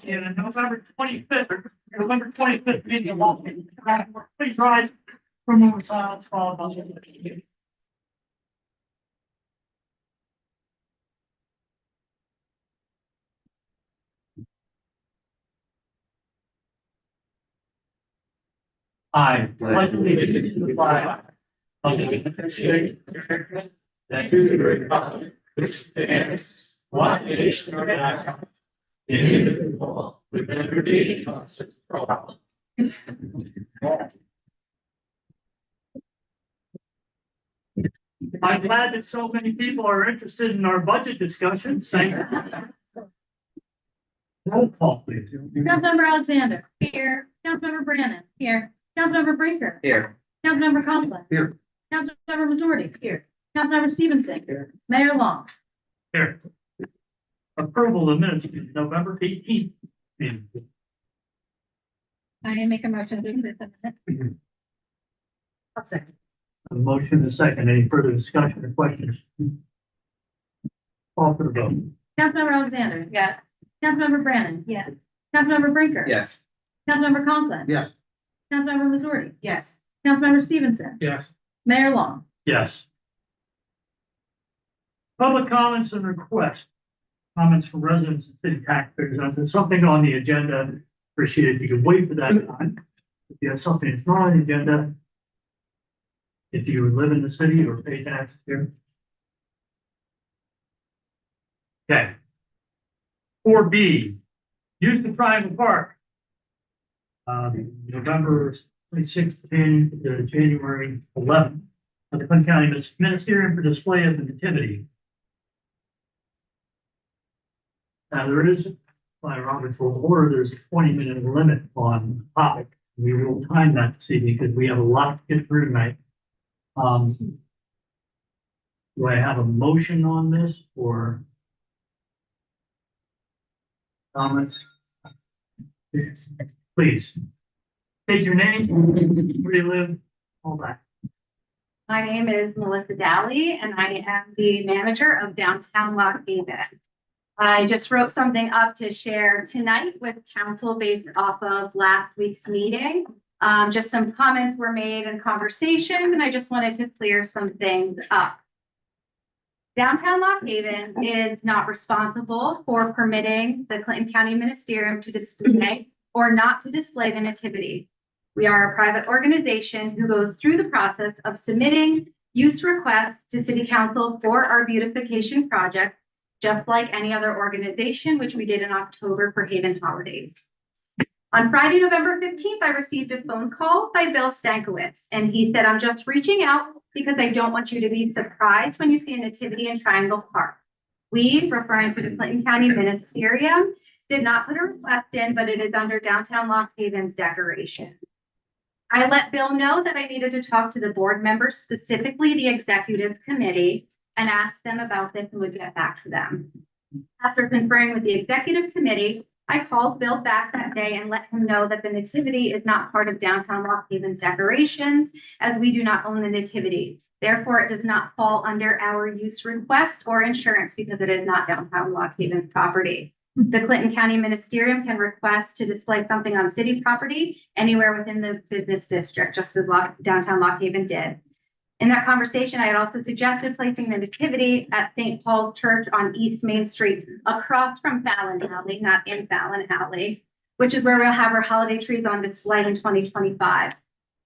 And November 25th, November 25th, meeting of please rise for a moment of silence followed by the I pledge allegiance to the flag of the United States of America, and to the republic which stands one nation under God, indivisible, with liberty and justice for all. I'm glad that so many people are interested in our budget discussions. Thank you. Roll call, please. Councilmember Alexander. Here. Councilmember Brannan. Here. Councilmember Brinker. Here. Councilmember Conklin. Here. Councilmember Missouri. Here. Councilmember Stevenson. Here. Mayor Long. Here. Approval of minutes, November 18th. meeting. I make a motion to accept the minutes. I'll second. A motion and a second. Any further discussion or questions? Call for the vote. Councilmember Alexander. Yes. Councilmember Brannan. Yes. Councilmember Brinker. Yes. Councilmember Conklin. Yes. Councilmember Missouri. Yes. Councilmember Stevenson. Yes. Mayor Long. Yes. Public comments and requests. Comments from residents and city taxpayers. If there's something on the agenda, appreciate it. You can wait for that time. If you have something that's not on the agenda, if you live in the city or pay taxes here. Okay. 4B, use the Triangle Park. November 26th to January 11th. Of the Clinton County Ministerium for display of the Nativity. Now there is, by Robert's Rule of Order, there's a 20-minute limit on the topic. We will time that this evening because we have a lot to get through tonight. Do I have a motion on this or Comments? please state your name, where you live, all that. My name is Melissa Daly and I am the manager of Downtown Lock Haven. I just wrote something up to share tonight with council based off of last week's meeting. Just some comments were made and conversation, and I just wanted to clear some things up. Downtown Lock Haven is not responsible for permitting the Clinton County Ministerium to display or not to display the Nativity. We are a private organization who goes through the process of submitting use requests to City Council for our beautification project, just like any other organization, which we did in October for Haven Holidays. On Friday, November 15th, I received a phone call by Bill Stankiewicz, and he said, I'm just reaching out because I don't want you to be surprised when you see a nativity in Triangle Park. We, referring to the Clinton County Ministerium, did not put a request in, but it is under Downtown Lock Haven's decoration. I let Bill know that I needed to talk to the board members, specifically the executive committee, and ask them about this and would get back to them. After conferring with the executive committee, I called Bill back that day and let him know that the nativity is not part of Downtown Lock Haven's decorations, as we do not own the nativity. Therefore, it does not fall under our use request or insurance because it is not Downtown Lock Haven's property. The Clinton County Ministerium can request to display something on city property anywhere within the business district, just as Downtown Lock Haven did. In that conversation, I had also suggested placing the nativity at St. Paul's Church on East Main Street, across from Fallon Alley, not in Fallon Alley, which is where we'll have our holiday trees on display in 2025.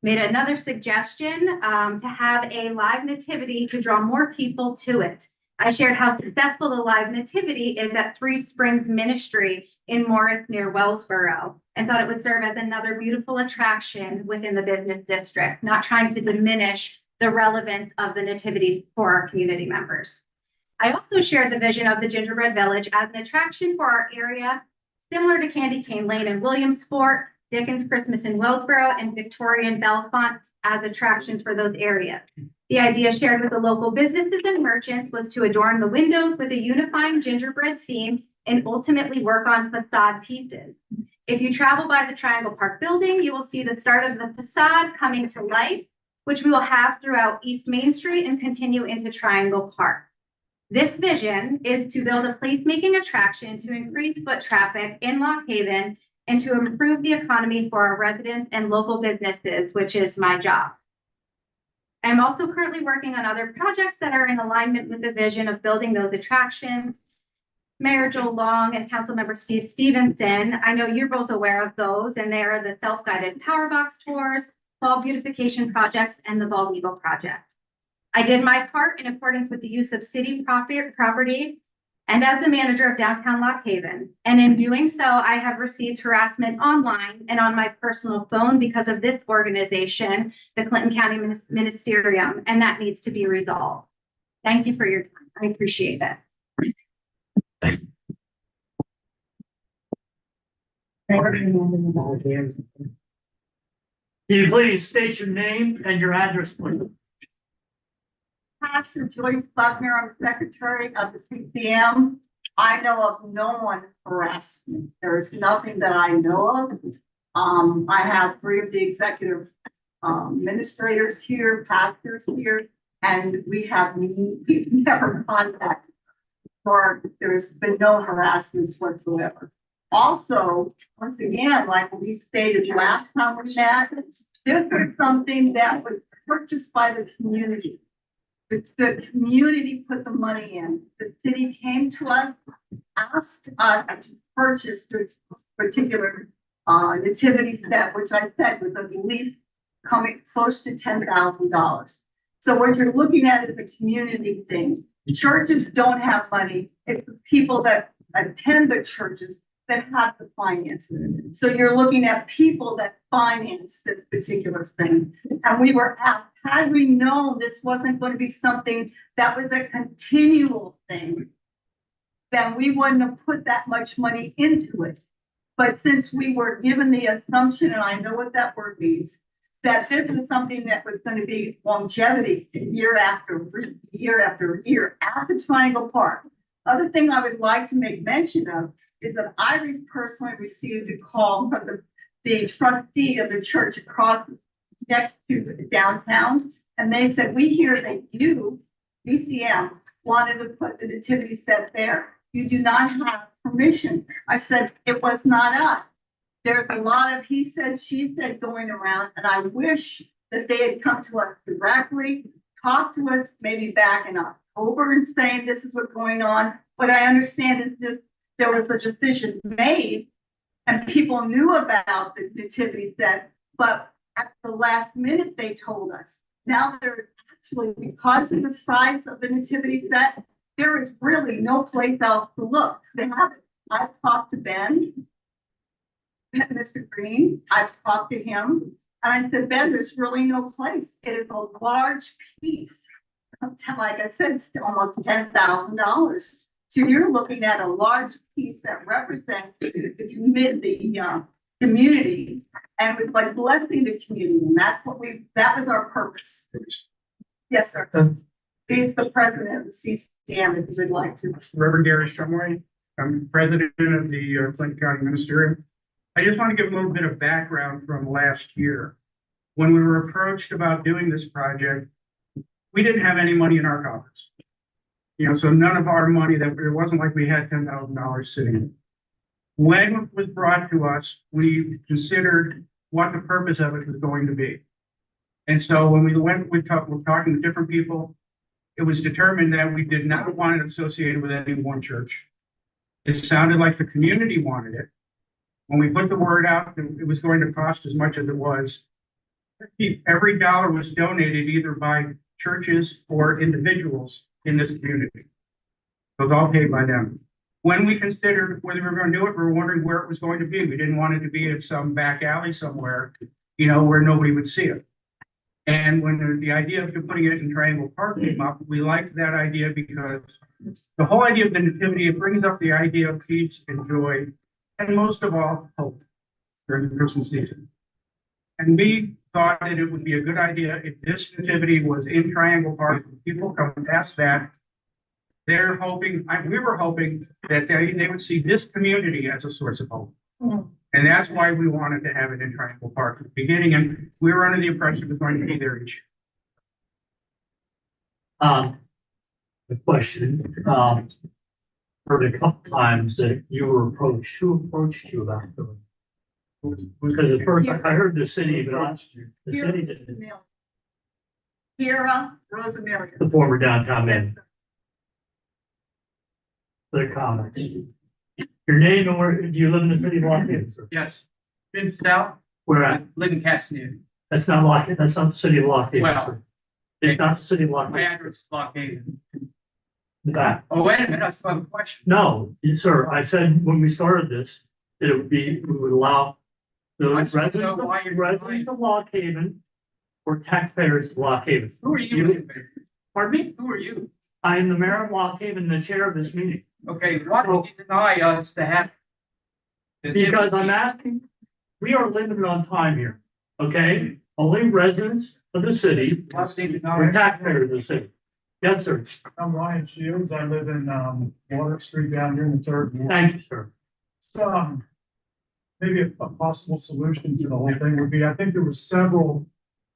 Made another suggestion to have a live nativity to draw more people to it. I shared how successful the live nativity is at Three Springs Ministry in Morris near Wellsboro, and thought it would serve as another beautiful attraction within the business district, not trying to diminish the relevance of the nativity for our community members. I also shared the vision of the Gingerbread Village as an attraction for our area, similar to Candy Cane Lane in Williamsport, Dickens Christmas in Wellsboro, and Victorian Bellefonte as attractions for those areas. The idea shared with the local businesses and merchants was to adorn the windows with a unifying gingerbread theme and ultimately work on facade pieces. If you travel by the Triangle Park building, you will see the start of the facade coming to life, which we will have throughout East Main Street and continue into Triangle Park. This vision is to build a placemaking attraction to increase foot traffic in Lock Haven and to improve the economy for our residents and local businesses, which is my job. I'm also currently working on other projects that are in alignment with the vision of building those attractions. Mayor Joel Long and Councilmember Steve Stevenson, I know you're both aware of those, and they are the self-guided power box tours, fall beautification projects, and the Bald Eagle project. I did my part in accordance with the use of city property and as the manager of downtown Lock Haven. And in doing so, I have received harassment online and on my personal phone because of this organization, the Clinton County Ministerium, and that needs to be resolved. Thank you for your time. I appreciate it. Can you please state your name and your address, please? Pastor Joyce Buckner, I'm secretary of the CCM. I know of no one harassed me. There is nothing that I know of. I have 3 of the executive administrators here, pastors here, and we've never contacted, or there's been no harassments whatsoever. Also, once again, like we stated last time we met, this was something that was purchased by the community. The community put the money in. The city came to us, asked us to purchase this particular nativity set, which I said was at least coming close to $10,000. So what you're looking at is a community thing. Churches don't have money. It's the people that attend the churches that have the finances. So you're looking at people that finance this particular thing. And we were asked, had we known this wasn't going to be something that was a continual thing, then we wouldn't have put that much money into it. But since we were given the assumption, and I know what that word means, that this was something that was going to be longevity year after year after year at the Triangle Park. Other thing I would like to make mention of is that I personally received a call from the trustee of the church across next to downtown, and they said, we hear that you, BCM, wanted to put the nativity set there. You do not have permission. I said, it was not us. There's a lot of he said, she said going around, and I wish that they had come to us directly, talked to us maybe back in October and saying this is what's going on. What I understand is this, there was a decision made and people knew about the nativity set, but at the last minute they told us. Now they're actually, because of the size of the nativity set, there is really no place else to look. They have it. I've talked to Ben, Mr. Green, I've talked to him, and I said, Ben, there's really no place. It is a large piece. Like I said, it's almost $10,000. So you're looking at a large piece that represents the community, and was like blessing the community, and that's what that was our purpose. Yes, sir. He's the president of the CCM, if you would like to. Reverend Gary Shumway. I'm president of the Clinton County Ministerium. I just want to give a little bit of background from last year. When we were approached about doing this project, we didn't have any money in our coffers. You know, so none of our money, it wasn't like we had $10,000 sitting. When it was brought to us, we considered what the purpose of it was going to be. And so when we went, we're talking to different people, it was determined that we did not want it associated with any one church. It sounded like the community wanted it. When we put the word out, it was going to cost as much as it was. Every dollar was donated either by churches or individuals in this community. It was all paid by them. When we considered whether we were going to do it, we were wondering where it was going to be. We didn't want it to be in some back alley somewhere, you know, where nobody would see it. And when the idea of putting it in Triangle Park came up, we liked that idea because the whole idea of the nativity, it brings up the idea of peace and joy, and most of all, hope during the Christmas season. And we thought that it would be a good idea if this nativity was in Triangle Park. People come past that, they're hoping, we were hoping that they would see this community as a source of hope. And that's why we wanted to have it in Triangle Park at the beginning, and we were under the impression it was going to be there each year. The question, heard a couple times that you were approached, who approached you about doing? Because at first I heard the city, but the city didn't, Kira Rosamelia. the former downtown manager, their comments. Your name and where, do you live in the city of Lock Haven, sir? Yes, Vince Stout, Where I at? live in Castaneda. That's not Lock Haven, that's not the city of Lock Haven, Well, sir. It's not the city of Lock My Haven. address is Lock Haven. That, Oh, wait a minute, I still have a question. no, sir, I said when we started this, that it would be, we would allow the I just want to know residents, why you're residents of Lock Haven or taxpayers of Lock Haven. Who are you? Pardon me? Who are you? I am the mayor of Lock Haven, the chair of this meeting. Okay, why did you deny us to have? Because I'm asking, we are limited on time here, okay? Only residents of the city or taxpayers of the city. Yes, sir. I'm Ryan Shields. I live in, Water Street down here in the third ward. Thank you, sir. So, maybe a possible solution to the whole thing would be, I think there were several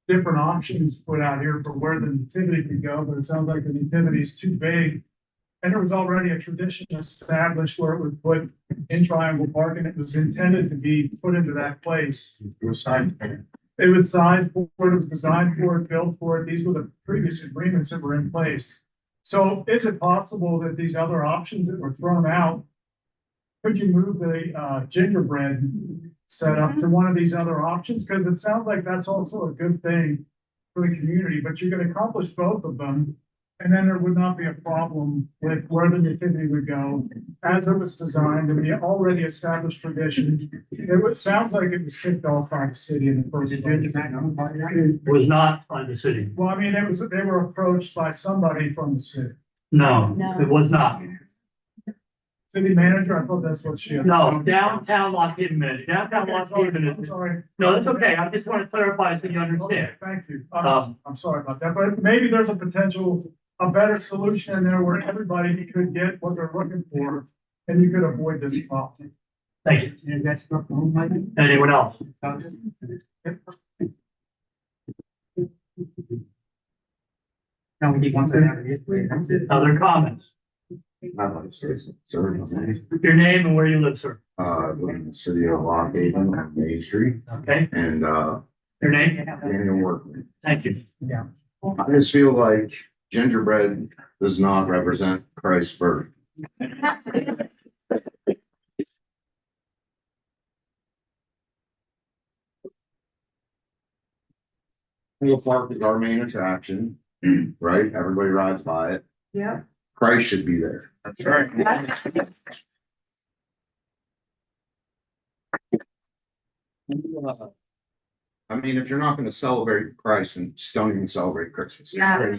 different options put out here for where the nativity could go, but it sounds like the nativity is too big. And there was already a tradition established where it was put in Triangle Park and it was intended to be put into that place. It was sized for it, was designed for it, built for it. These were the previous agreements that were in place. So is it possible that these other options that were thrown out, could you move the gingerbread setup to one of these other options? Because it sounds like that's also a good thing for the community, but you could accomplish both of them. And then there would not be a problem with where the nativity would go as it was designed and the already established tradition. Sounds like it was kicked off by the city in the first place. It was not by the city. Well, I mean, they were approached by somebody from the city. No, it was not. City manager, I thought that's what she. No, downtown Lock Haven manager, downtown Lock Haven I'm is, sorry. no, that's okay. I just want to clarify so you understand. Thank you. Um, I'm sorry about that, but maybe there's a potential, a better solution in there where everybody could get what they're looking for and you could avoid this problem. Thank you. Anyone else? Other comments? I'd like to say something, sir. Your name and where you live, sir. Live in the city of Lock Haven on Main Street Okay, and, your name? Daniel Workman. Thank you. I just feel like gingerbread does not represent Christ's birth. Triangle Park is our main attraction, right? Everybody rides by it. Yeah. Christ should be there. That's right. I mean, if you're not gonna celebrate Christ, then just don't even celebrate Christmas. Yeah.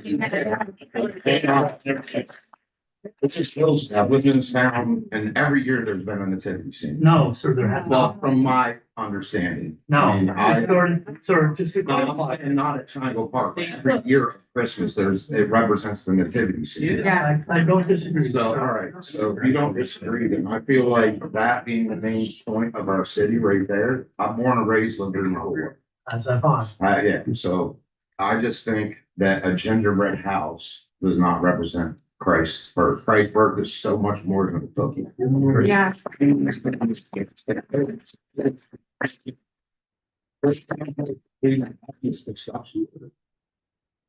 It just feels that within this town, and every year there's been a nativity scene. No, sir, there has Well, not. from my understanding. No, I mean, sir, just to No, I'm clarify. not- and not at Triangle Park. Every year at Christmas, it represents the nativity scene. Yeah. I don't disagree. So, all right, so if you don't disagree, then I feel like that being the main point of our city right there, I'm born and raised living in the whole world. As I thought. Yeah, so I just think that a gingerbread house does not represent Christ's birth. Christ's birth is so much more than a cookie. Yeah.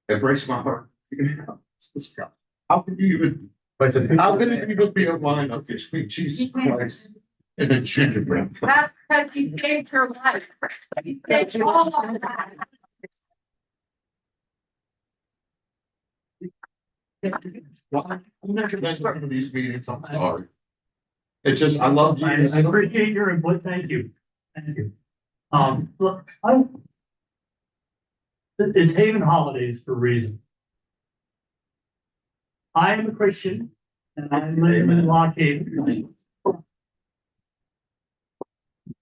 It breaks my heart. How can you even, how can it even be a line up between Jesus Christ and a gingerbread? That's because you saved her life. You saved all of that. Well, I'm never been to one of these meetings, I'm sorry. It's just, I love you. I appreciate your input. Thank you. Thank you. Look, it's Haven Holidays for a reason. I am a Christian and I live in Lock Haven.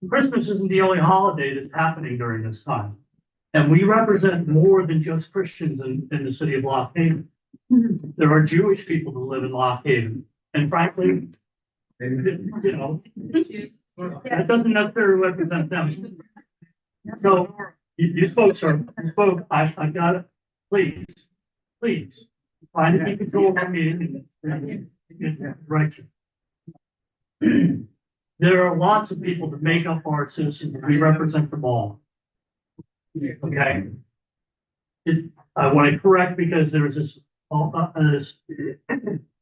Christmas isn't the only holiday that's happening during this time. And we represent more than just Christians in the city of Lock Haven. There are Jewish people who live in Lock Haven, and frankly, you know, that doesn't necessarily represent them. So, you spoke, sir, you spoke, I got it, please, try to keep control of the meeting. Right. There are lots of people that make up our citizens, we represent them all. Okay? I want to correct because there's this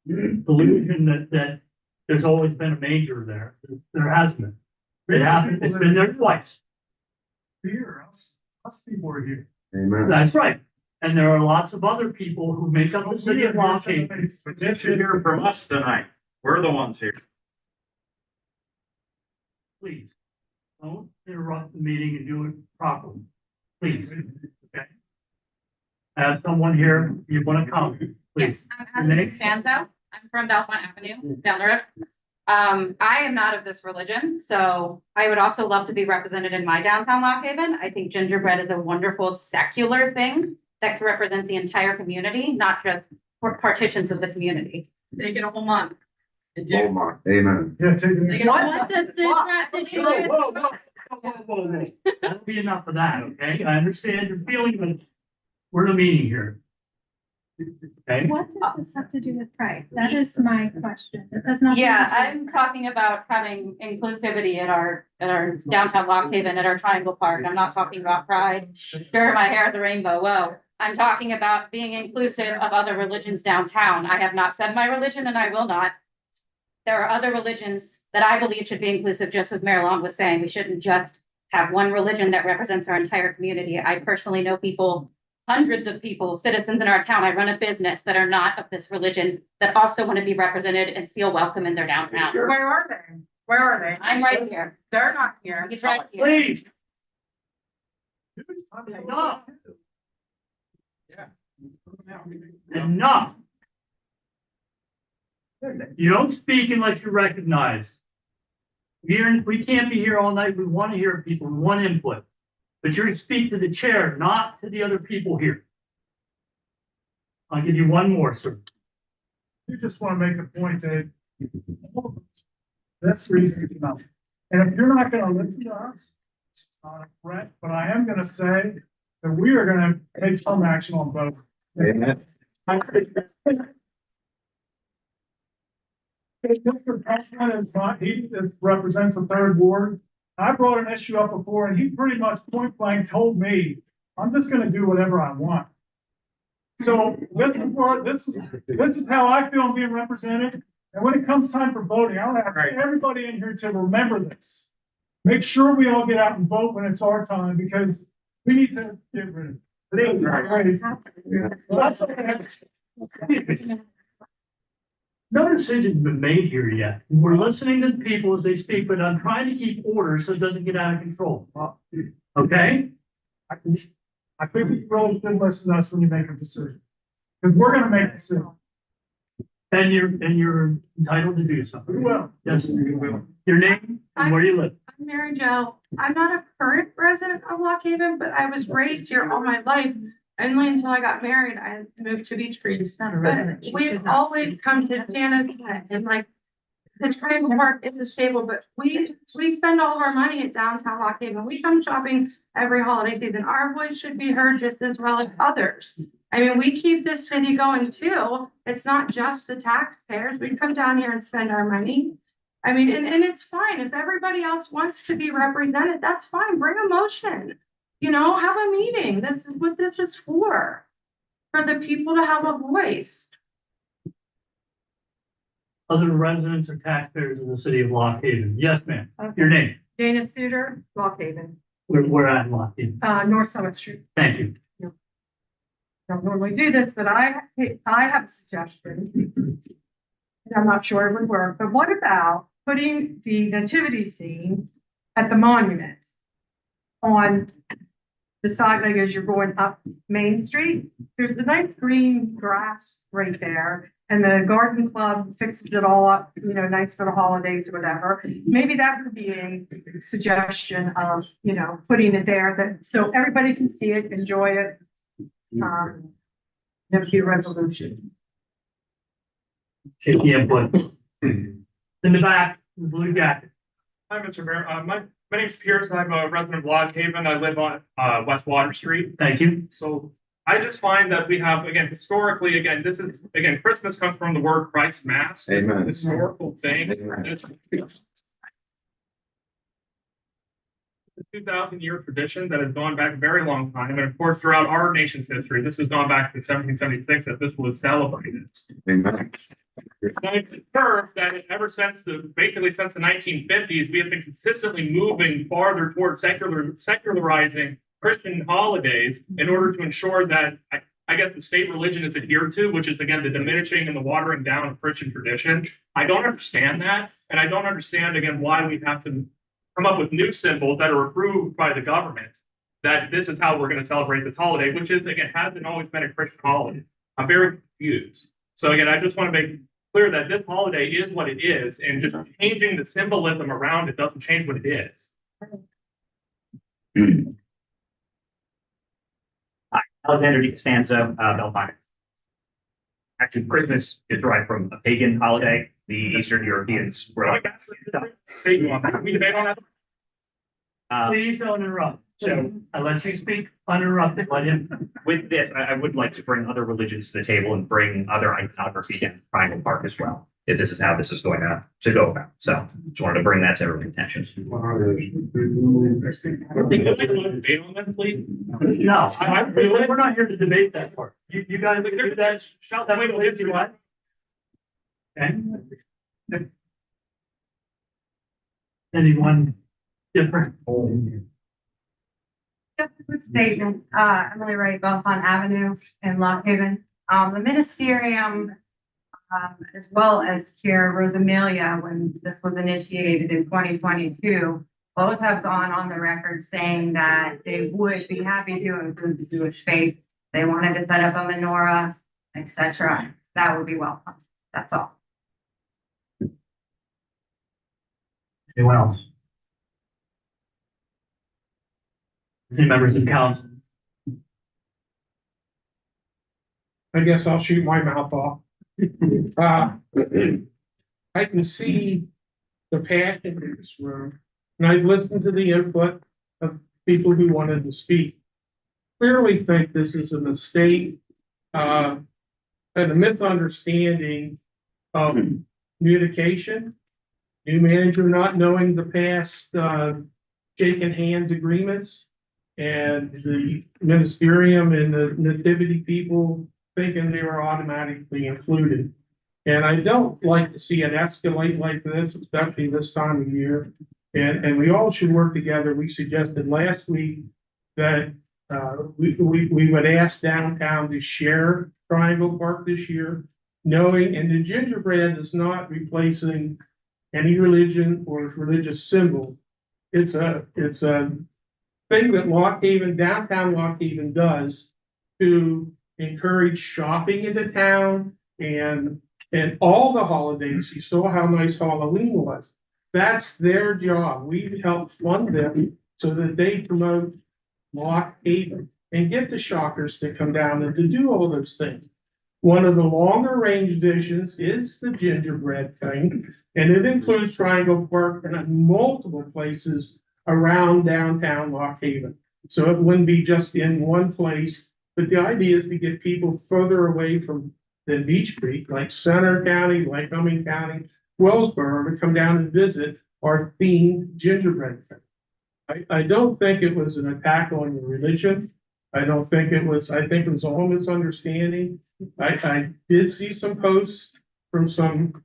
delusion that there's always been a major there. There hasn't been. It happened, it's been there twice. Here, us people are here. Amen. That's right. And there are lots of other people who make up the city of Lock Haven. But you should hear from us tonight. We're the ones here. Please, don't interrupt the meeting and do it properly. Please, okay? Have someone here, you want to come, please. Yes, I'm Ashley Stanzo. I'm from Belmont Avenue, down the road. I am not of this religion, so I would also love to be represented in my downtown Lock Haven. I think gingerbread is a wonderful secular thing that can represent the entire community, not just partitions of the community. Take it a whole month. Oh my, amen. Yeah, take it. Take it What does this have to do with? Whoa. That'll be enough of that, okay? I understand your feeling, but we're in a meeting here. Okay? What does this have to do with pride? That is my question. It does not. Yeah, I'm talking about having inclusivity at our downtown Lock Haven, at our Triangle Park. I'm not talking about pride. Sure, my hair is a rainbow, whoa. I'm talking about being inclusive of other religions downtown. I have not said my religion and I will not. There are other religions that I believe should be inclusive, just as Mayor Long was saying. We shouldn't just have one religion that represents our entire community. I personally know people, hundreds of people, citizens in our town. I run a business that are not of this religion that also want to be represented and feel welcome in their downtown. Where are they? Where are they? I'm right here. They're not here. He's right here. Please. Enough. Enough. You don't speak unless you're recognized. We can't be here all night. We want to hear people. We want input. But you're to speak to the chair, not to the other people here. I'll give you one more, sir. You just want to make a point that that's reason enough. And if you're not going to listen to us, it's not a threat, but I am going to say that we are going to take some action on both. Amen. Mr. Peckham is not, he represents the third ward. I brought an issue up before and he pretty much point blank told me, I'm just gonna do whatever I want. So this is how I feel I'm being represented. And when it comes time for voting, I want to ask everybody in here to remember this. Make sure we all get out and vote when it's our time because we need to get rid of it. Well, that's okay. No decision's been made here yet. We're listening to the people as they speak, but I'm trying to keep order so it doesn't get out of control. Okay? I think you really should listen to us when you make a decision. Because we're gonna make a decision. And you're entitled to do so. We will. Yes, you will. Your name and where you live. I'm Mary Jo. I'm not a current resident of Lock Haven, but I was raised here all my life. Only until I got married, I moved to Beach Street. But we've always come to Jana's and like the Triangle Park is stable, but we spend all of our money at downtown Lock Haven. We come shopping every holiday season. Our voice should be heard just as well as others. I mean, we keep this city going too. It's not just the taxpayers. We come down here and spend our money. I mean, and it's fine. If everybody else wants to be represented, that's fine. Bring a motion. You know, have a meeting. That's what this is for the people to have a voice. Other residents or taxpayers in the city of Lock Haven. Yes, ma'am. Your name. Dana Suter, Lock Haven, We're at Lock Haven. North Summit Street. Thank you. Don't normally do this, but I have a suggestion. And I'm not sure it would work, but what about putting the nativity scene at the monument on the side, like as you're going up Main Street? There's a nice green grass right there. And the garden club fixes it all up, you know, nice for the holidays or whatever. Maybe that would be a suggestion of, you know, putting it there that, so everybody can see it, enjoy it. There'd be a resolution. Take the input. In the back, the blue jacket. Hi, Mr. Mayor. My name's Pierce. I'm a resident of Log Haven. I live on, West Water Street. Thank you. So I just find that we have, again, historically, again, Christmas comes from the word Christ Mass. It's a Amen. historical thing. Amen. It's a 2,000-year tradition that has gone back a very long time. And of course, throughout our nation's history, this has gone back to 1776 that this was celebrated. Amen. And it's occurred that ever since basically since the 1950s, we have been consistently moving farther towards secularizing Christian holidays in order to ensure that, I guess, the state religion is adhered to, which is, again, the diminishing and the watering down of Christian tradition. I don't understand that. And I don't understand, again, why we have to come up with new symbols that are approved by the government, that this is how we're going to celebrate this holiday, which is, again, hasn't always been a Christian holiday. I'm very confused. So again, I just want to make clear that this holiday is what it is, and just changing the symbolism around it doesn't change what it is. Alexander D. Costanzo, Bell Finance. Actually, Christmas is derived from a pagan holiday. The Eastern Europeans were like, We debate on that. Please don't interrupt. So I let you speak uninterrupted. Let him. with this, I would like to bring other religions to the table and bring other iconography in Triangle Park as well. If this is how this is going to go about. So just wanted to bring that to everyone's attention. Debate on that, please. No, we're not here to debate that part. You guys, you guys, shout that way if you want. Okay. Anyone different? Just a quick statement, Emily Wright, Bellefonte Avenue in Lock Haven. The ministerium, as well as Kiera Rosamelia, when this was initiated in 2022, both have gone on the record saying that they would be happy to include the Jewish faith. They wanted to set up a menorah, etc. That would be welcome. That's all. Anyone else? Any members of council? I guess I'll shoot my mouth off. I can see the passion in this room, and I've listened to the input of people who wanted to speak. Clearly think this is a mistake, and a misunderstanding of communication. New manager not knowing the past, shaking hands agreements, and the ministerium and the nativity people thinking they were automatically included. And I don't like to see it escalate like this, especially this time of year. And we all should work together. We suggested last week that we would ask downtown to share Triangle Park this year, knowing, and the gingerbread is not replacing any religion or religious symbol. It's a thing that Lock Haven, downtown Lock Haven does to encourage shopping in the town and all the holidays. You saw how nice Halloween was. That's their job. We help fund them so that they promote Lock Haven and get the shoppers to come down and to do all those things. One of the longer range visions is the gingerbread thing, and it includes Triangle Park and multiple places around downtown Lock Haven. So it wouldn't be just in one place, but the idea is to get people further away from than Beach Creek, like Center County, Lycoming County, Wellsboro, to come down and visit our themed gingerbread thing. I don't think it was an attack on your religion. I think it was all misunderstanding. I did see some posts from some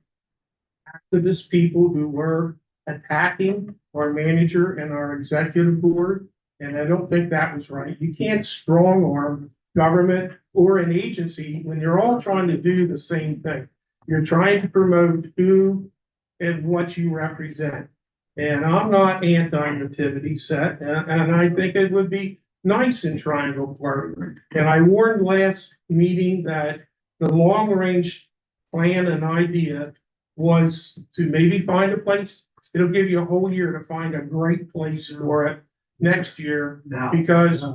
activist people who were attacking our manager and our executive board, and I don't think that was right. You can't strong arm government or an agency when you're all trying to do the same thing. You're trying to promote who and what you represent. And I'm not anti-nativity set, and I think it would be nice in Triangle Park. And I warned last meeting that the long-range plan and idea was to maybe find a place. It'll give you a whole year to find a great place for it next year, because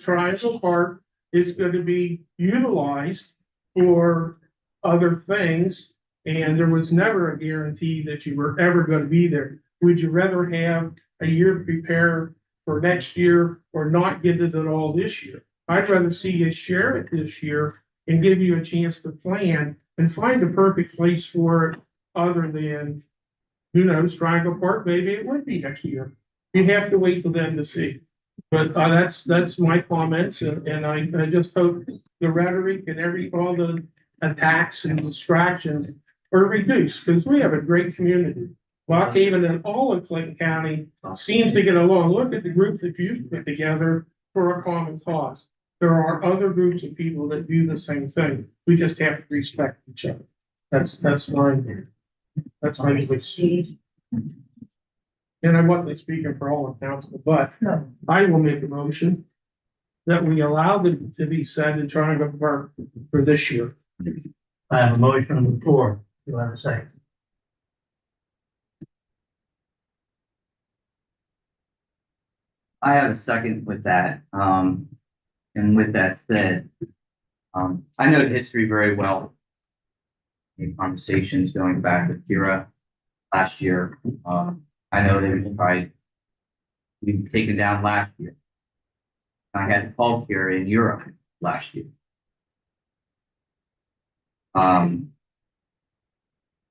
Triangle Park is going to be utilized or other things. And there was never a guarantee that you were ever gonna be there. Would you rather have a year to prepare for next year or not get it at all this year? I'd rather see you share it this year and give you a chance to plan and find the perfect place for it other than, who knows, Triangle Park, maybe it would be next year. You have to wait for them to see. But that's my comments, and I just hope the rhetoric and all the attacks and distractions are reduced, because we have a great community. Lock Haven and all of Clinton County seems to get along. Look at the group that you've put together for a common cause. There are other groups of people that do the same thing. We just have to respect each other. That's my belief. And I wasn't speaking for all of council, but I will make a motion that we allow them to be said in Triangle Park for this year. I have a motion on the floor. Do I have a second? I have a second with that. And with that said, I know the history very well. In conversations going back with Kira last year, I know they were probably we taken down last year. I had called Kira in Europe last year. The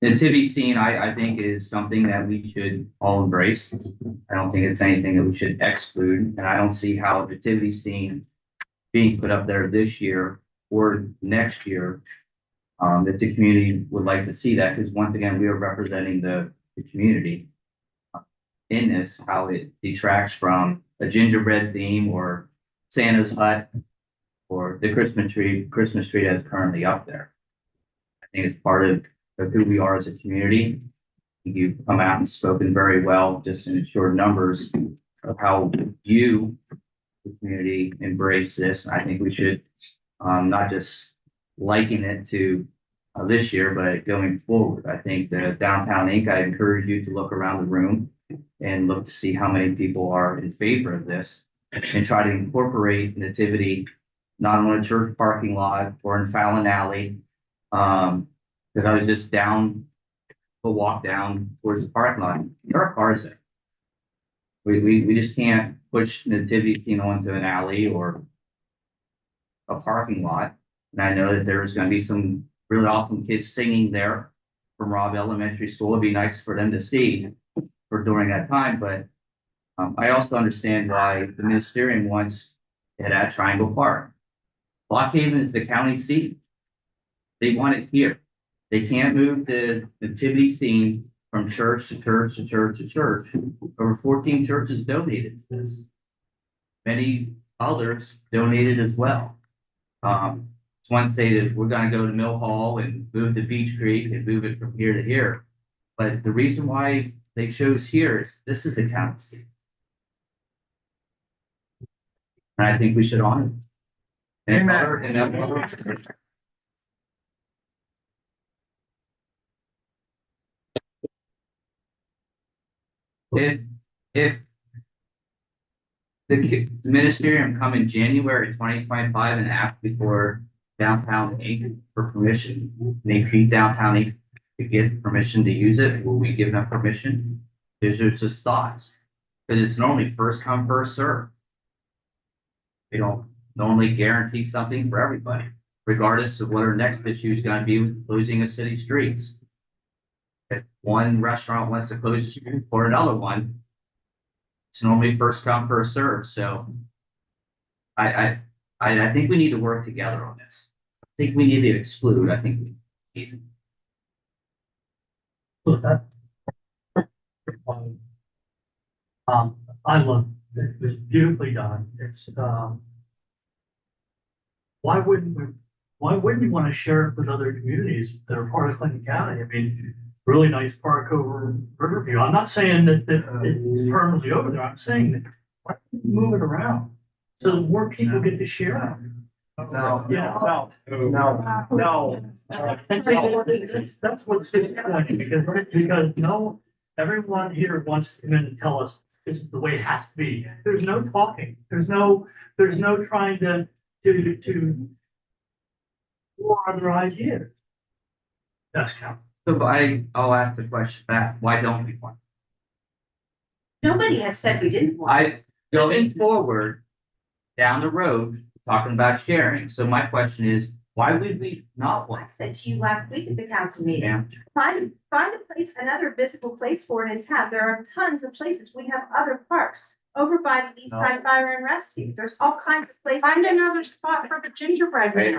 nativity scene, I think, is something that we should all embrace. I don't think it's anything that we should exclude, and I don't see how the nativity scene being put up there this year or next year, that the community would like to see that, because once again, we are representing the community in this, how it detracts from a gingerbread theme or Santa's hut or the Christmas tree that's currently up there. I think it's part of who we are as a community. You've come out and spoken very well, just in short numbers, of how you, the community, embrace this. I think we should not just liken it to this year, but going forward. I think the Downtown Inc., I encourage you to look around the room and look to see how many people are in favor of this and try to incorporate nativity, not on a church parking lot or in Fallon Alley. Because I was just down the walk down towards the parking lot. There are cars there. We just can't push nativity scene onto an alley or a parking lot. And I know that there's going to be some really awesome kids singing there from Robb Elementary School. It'd be nice for them to see for during that time. But I also understand why the ministerium wants it at Triangle Park. Lock Haven is the county seat. They want it here. They can't move the nativity scene from church to church to church to church. Over 14 churches donated to this. Many others donated as well. One stated, we're going to go to Mill Hall and move to Beach Creek and move it from here to here. But the reason why they chose here is this is a county seat. And I think we should honor it. If the ministerium come in January 2025 and ask before Downtown Inc. for permission, they beat Downtown Inc. to get permission to use it, will we give them permission? There's just thoughts, because it's normally first come, first serve. They don't normally guarantee something for everybody, regardless of what our next issue is going to be with closing of city streets. If one restaurant wants to close the street or another one, it's normally first come, first serve. So I think we need to work together on this. I think we need to exclude. I think we need to. I love it. It was beautifully done. It's why wouldn't you want to share it with other communities that are part of Clinton County? I mean, really nice park over Riverview. I'm not saying that it's permanently over there. I'm saying that why don't you move it around so that more people get to share it. No. That's what's disappointing, because no, everyone here wants to come in and tell us this is the way it has to be. There's no talking. There's no trying to or other ideas. That's count. So I'll ask the question back, why don't we want? Nobody has said we didn't want. Going forward, down the road, talking about sharing, so my question is, why would we not I want? said to you last week at the council meeting, Yeah. find a place, another visible place for it in town. There are tons of places. We have other parks. Over by the East Side Fire and Rescue. There's all kinds of places. Find another spot for the gingerbread man.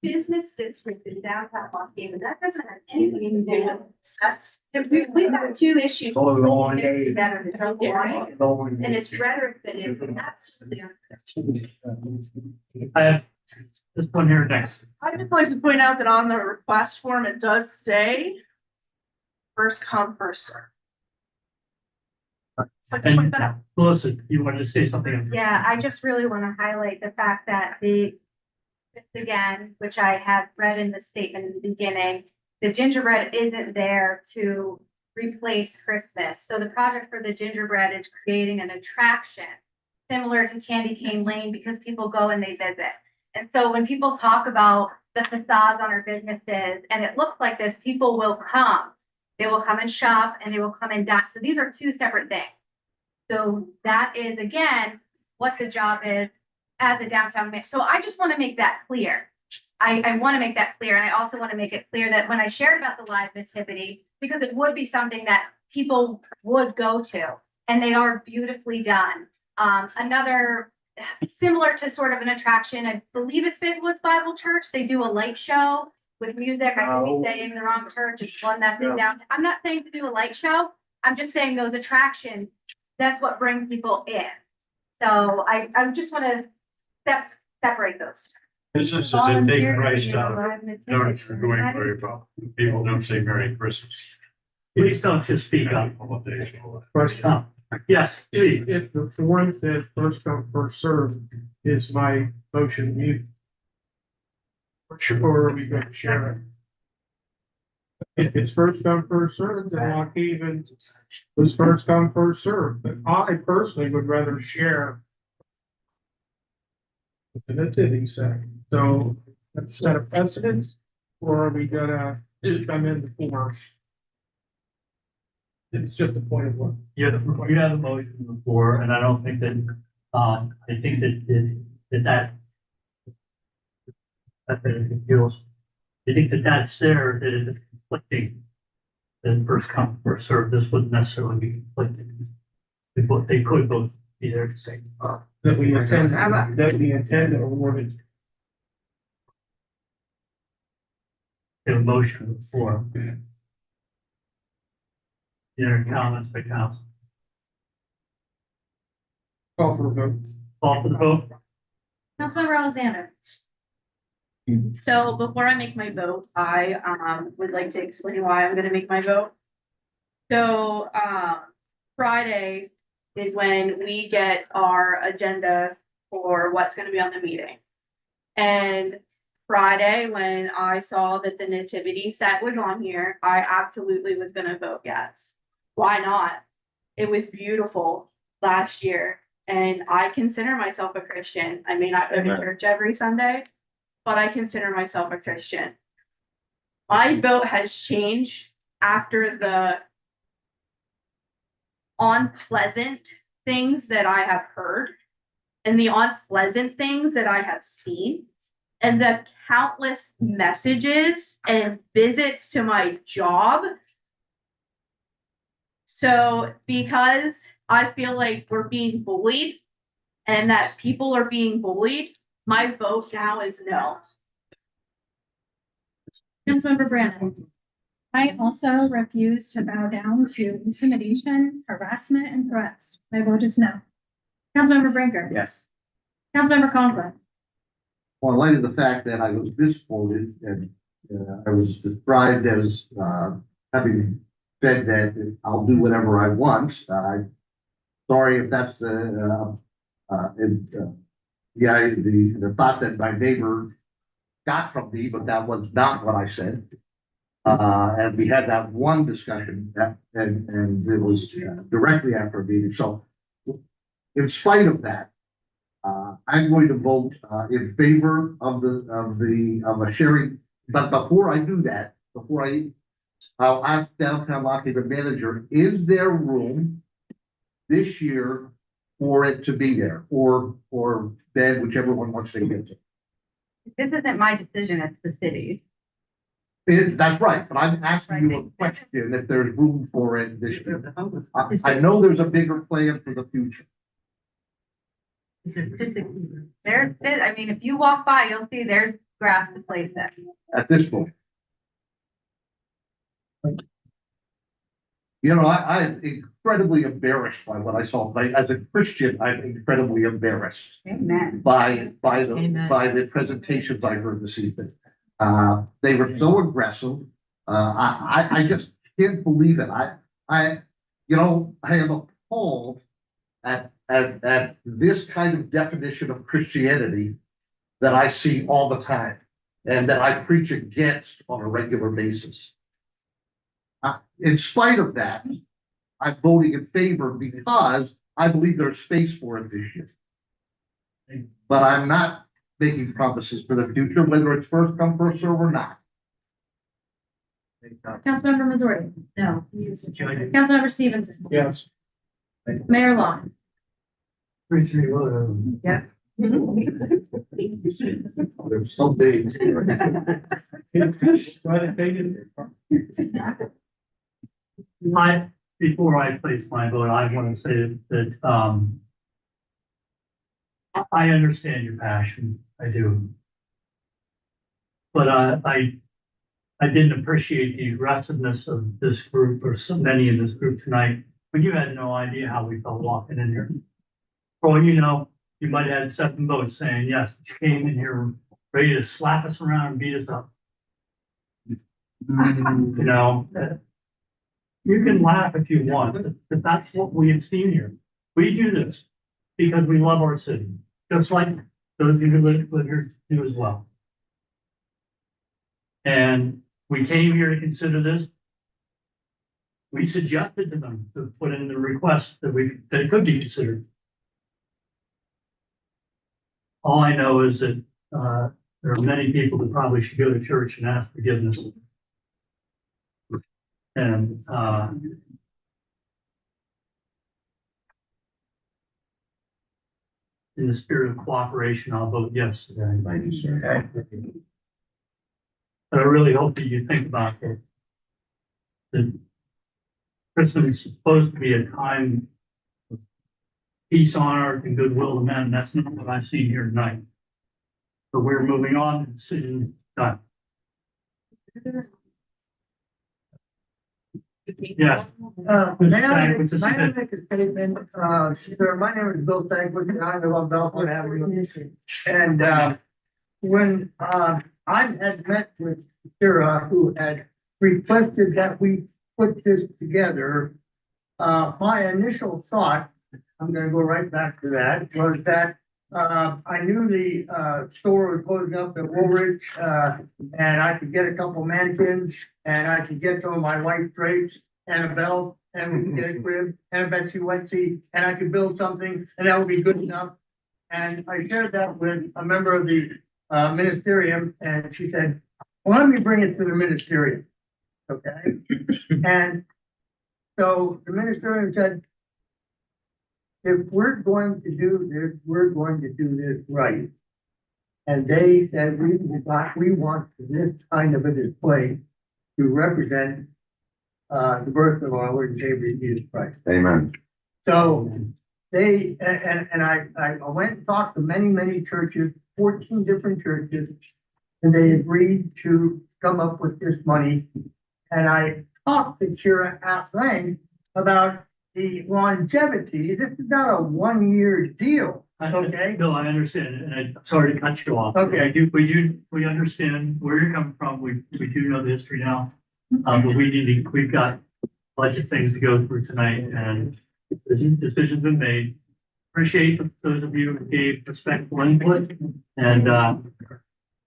Business district in downtown Los Angeles, that doesn't have anything to do with that's, we've got two issues. Together to help line, and it's rhetoric that is absolutely. I have this one here next. I'd just like to point out that on the request form, it does say first come, first serve. Like to point that out. Melissa, you wanted to say something? Yeah, I just really want to highlight the fact that again, which I had read in the statement in the beginning, the gingerbread isn't there to replace Christmas. So the project for the gingerbread is creating an attraction similar to Candy Cane Lane because people go and they visit. And so when people talk about the facades on our businesses and it looks like this, people will come. They will come and shop and they will come and dine. So these are two separate things. So that is, again, what the job is as a downtown mix. So I just want to make that clear. I want to make that clear. And I also want to make it clear that when I shared about the live nativity, because it would be something that people would go to and they are beautifully done. Another similar to sort of an attraction, I believe it's Big Woods Bible Church. They do a light show with music. I could be saying the wrong church. It's one that's in downtown. I'm not saying to do a light show. I'm just saying those attractions, that's what brings people in. So I just want to separate those. Businesses that take Christ out don't doing very well. People don't say Merry Christmas. Please don't just speak up. First come. Yes, please. If the form says first come, first served, is my motion mute? Or are we going to share it? If it's first come, first served, then Lock Haven was first come, first served, but I personally would rather share the nativity set. So, let's set a precedent, or are we gonna, I'm in the form? It's just a point of what. You have a motion before, and I don't think that, I think that it feels, I think that that's there, that it is conflicting. Then first come, first serve, this wouldn't necessarily be conflicting. They could both be there to say, That we intend to award it. a motion before. Any comments by council? Call for a vote. Call for the vote? Councilmember Alexander. So before I make my vote, I would like to explain why I'm gonna make my vote. So Friday is when we get our agenda for what's gonna be on the meeting. And Friday, when I saw that the nativity set was on here, I absolutely was gonna vote yes. Why not? It was beautiful last year and I consider myself a Christian. I may not go to church every Sunday, but I consider myself a Christian. My vote has changed after the unpleasant things that I have heard and the unpleasant things that I have seen and the countless messages and visits to my job. So because I feel like we're being bullied and that people are being bullied, my vote now is no. Councilmember Brandon. I also refuse to bow down to intimidation, harassment, and threats. My vote is no. Councilmember Brinker. Yes. Councilmember Conklin. Well, in light of the fact that I was misquoted and I was described as having said that I'll do whatever I want, sorry if that's the thought that my neighbor got from me, but that was not what I said. And we had that one discussion and it was directly after a meeting. So in spite of that, I'm going to vote, in favor of a sharing. But before I do that, I'll ask downtown Lock Haven manager, is there room this year for it to be there, or then whichever one wants to get to? This isn't my decision, it's the city. That's right, but I'm asking you a question, if there's room for it this year. I know there's a bigger plan for the future. There's, I mean, if you walk by, you'll see there's grass to place it. At this point. You know, I'm incredibly embarrassed by what I saw. Like, as a Christian, I'm incredibly embarrassed Amen. by the presentations I heard this evening. They were so aggressive. I just can't believe it. I am appalled at this kind of definition of Christianity that I see all the time and that I preach against on a regular basis. In spite of that, I'm voting in favor because I believe there's space for it this year. But I'm not making promises for the future, whether it's first come, first serve or not. Councilmember Missouri? No. Councilmember Stevenson? Yes. Mayor Long? Yeah. They're so big. Before I place my vote, I want to say that, I understand your passion, I do. But I didn't appreciate the aggressiveness of this group or so many in this group tonight, when you had no idea how we felt walking in here. For all you know, you might have had 7 votes saying yes, but you came in here ready to slap us around and beat us up. You know, you can laugh if you want, but that's what we have seen here. We do this because we love our city, just like those of you who live here do as well. And we came here to consider this. We suggested to them to put in the request that it could be considered. All I know is that there are many people that probably should go to church and ask forgiveness. And in the spirit of cooperation, I'll vote yes today. Thank you, sir. But I really hope that you think about it. That Christmas is supposed to be a time of peace, honor, and goodwill to men. That's not what I've seen here tonight. But we're moving on. The decision done. Yes. May I make a statement? Sure, my name is Bill Stankwith, and I live on Belfort Avenue. And when I had met with Sarah, who had requested that we put this together, my initial thought, I'm gonna go right back to that, was that I knew the store was closing up at Woolrich, and I could get a couple mannequins, and I could get some of my white drapes and a belt, and we could get a crib and a Betsy Wetsy, and I could build something, and that would be good enough. And I shared that with a member of the ministerium, and she said, well, let me bring it to the ministerium. Okay, and so the ministerium said, if we're going to do this, we're going to do this right. And they said, we want this kind of a display to represent the birth of our Lord and Savior Jesus Christ. Amen. So they, and I went and talked to many churches, 14 different churches, and they agreed to come up with this money. And I talked to Kira at length about the longevity. This is not a 1-year deal, okay? No, I understand, and I'm sorry to cut you off. Okay. We understand where you're coming from. We do know the history now. But we've got a bunch of things to go through tonight, and decisions been made. Appreciate those of you who gave respectful input, and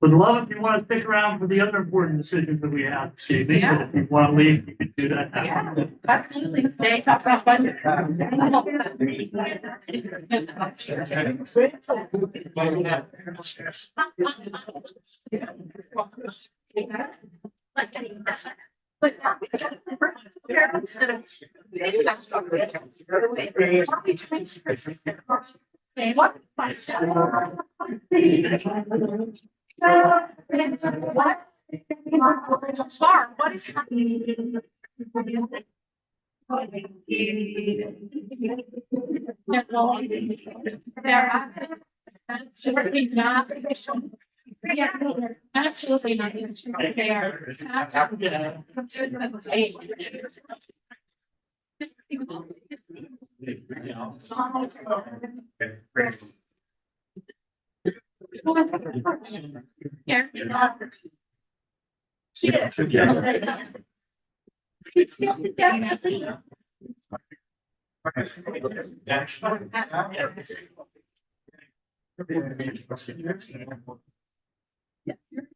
Would love if you want to stick around for the other important decisions that we have this evening, but if you want to leave, you can do that now. Yeah, absolutely. Stay, talk about budget. What is happening? They're absolutely not. Yeah, absolutely not. They are. Yeah. She is.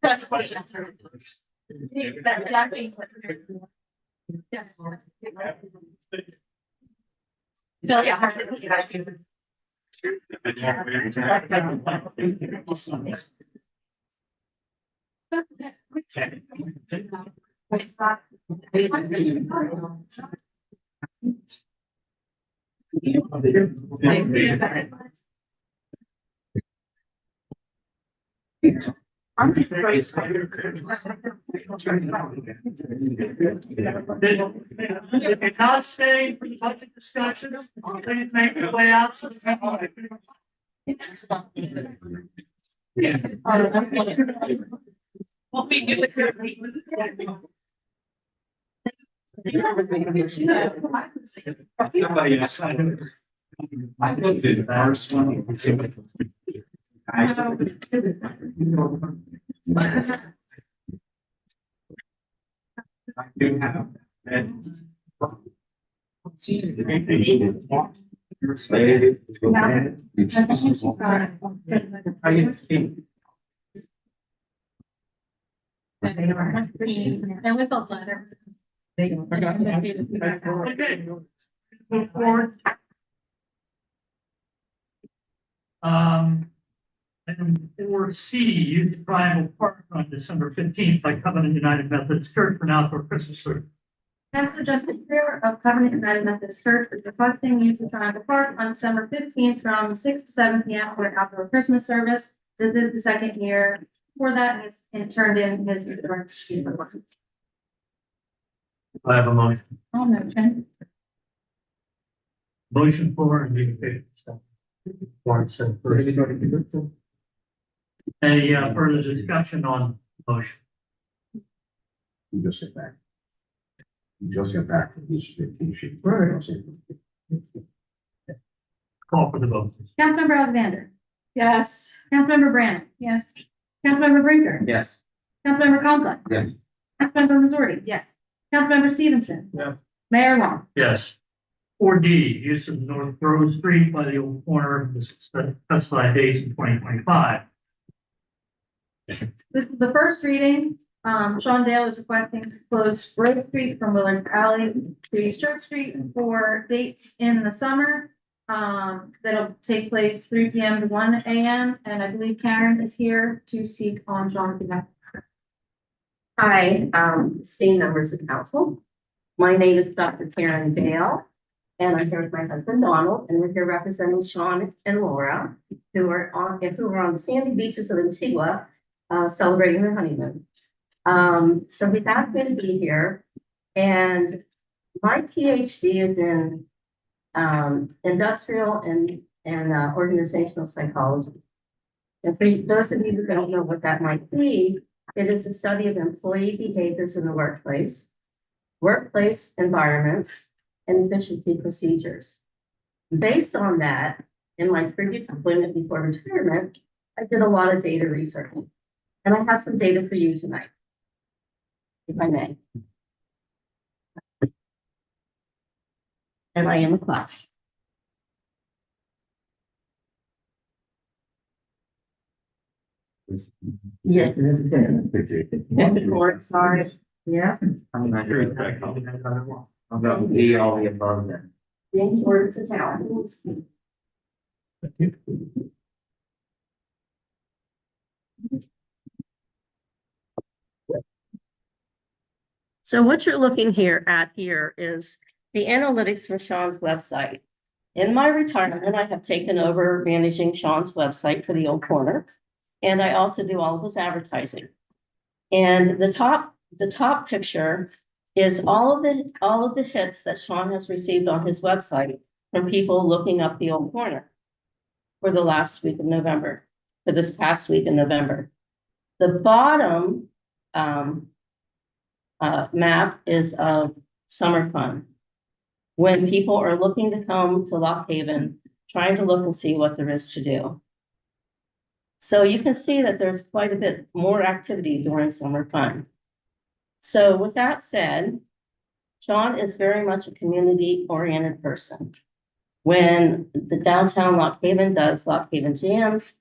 That's what it is. So, yeah. I'm just very If you're not staying for the budget discussion, please make your way out. What we do with your. Somebody else. I looked at the first one. I do have. There was a letter. Okay. Move forward. And 4C, use Triangle Park on December 15th by Covenant United Methodist Church for an outdoor Christmas service. Pastor Justin Fair of Covenant United Methodist Church is requesting use of Triangle Park on December 15th from 6 to 7 p.m. for an outdoor Christmas service. This is the second year for that, and it's turned in his return. I have a motion. I'll motion. Motion for and you can stop. Warren said first. Any further discussion on motion? You just get back. You just get back from this vacation. Call for the vote. Councilmember Alexander. Yes. Councilmember Brand. Yes. Councilmember Brinker. Yes. Councilmember Conklin. Yes. Councilmember Missouri. Yes. Councilmember Stevenson. Yeah. Mayor Long. Yes. 4D, use of North Grove Street by the old corner of the specified days in 2025. The first reading, Sean Dale is requesting to close Grove Street from Willard Alley to Church Street for dates in the summer. That'll take place 3 p.m. to 1 a.m. And I believe Karen is here to speak on Sean's behalf. Hi, esteemed members of council. My name is Dr. Karen Dale, and I'm here with my husband Donald, and we're here representing Sean and Laura, who are on the sandy beaches of Antigua, celebrating their honeymoon. So he's asked me to be here, and my PhD is in industrial and organizational psychology. And for those of you who don't know what that might be, it is a study of employee behaviors in the workplace environments, and efficiency procedures. Based on that, in my previous employment before retirement, I did a lot of data research. And I have some data for you tonight, if I may. And I am a class. Yeah. Sorry. Yeah. I'm not sure exactly. I'm gonna be all the above then. Being towards the town. So what you're looking here is the analytics for Sean's website. In my retirement, I have taken over managing Sean's website for the Old Corner. And I also do all of his advertising. And the top picture is all of the hits that Sean has received on his website from people looking up the Old Corner for the last week of November, for this past week in November. The bottom map is of summer fun. When people are looking to come to Lock Haven, trying to look and see what there is to do. So you can see that there's quite a bit more activity during summer fun. So with that said, Sean is very much a community-oriented person. When the downtown Lock Haven does Lock Haven Jams,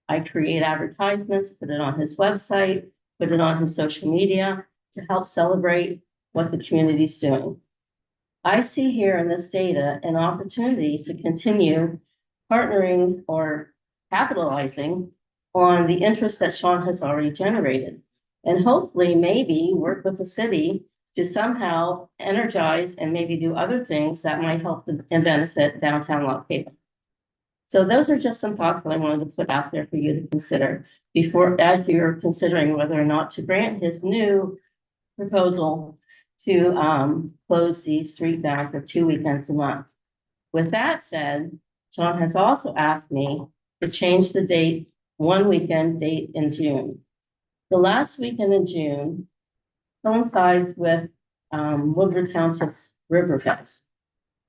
I create advertisements, put it on his website, put it on his social media to help celebrate what the community's doing. I see here in this data an opportunity to continue partnering or capitalizing on the interest that Sean has already generated. And hopefully maybe work with the city to somehow energize and maybe do other things that might help and benefit downtown Lock Haven. So those are just some thoughts that I wanted to put out there for you to consider before, as you're considering whether or not to grant his new proposal to close the street down for 2 weekends a month. With that said, Sean has also asked me to change the date, one weekend date in June. The last weekend in June coincides with Woodward Township's Riverfest.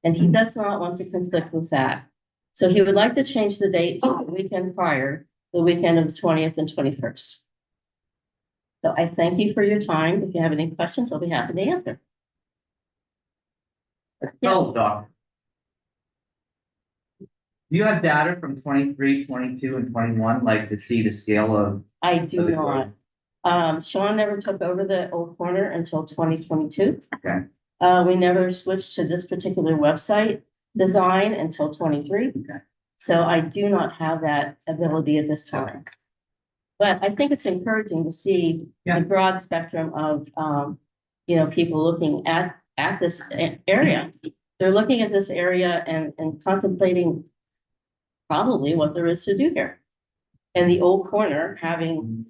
And he does not want to conflict with that. So he would like to change the date to the weekend prior, the weekend of the 20th and 21st. So I thank you for your time. If you have any questions, I'll be happy to answer. Oh, Doc. Do you have data from 23, 22, and 21, like to see the scale of? I do not. Sean never took over the Old Corner until 2022. Okay. We never switched to this particular website design until 23. Okay. So I do not have that ability at this time. But I think it's encouraging to see the broad spectrum of, people looking at this area. They're looking at this area and contemplating probably what there is to do here. And the Old Corner having,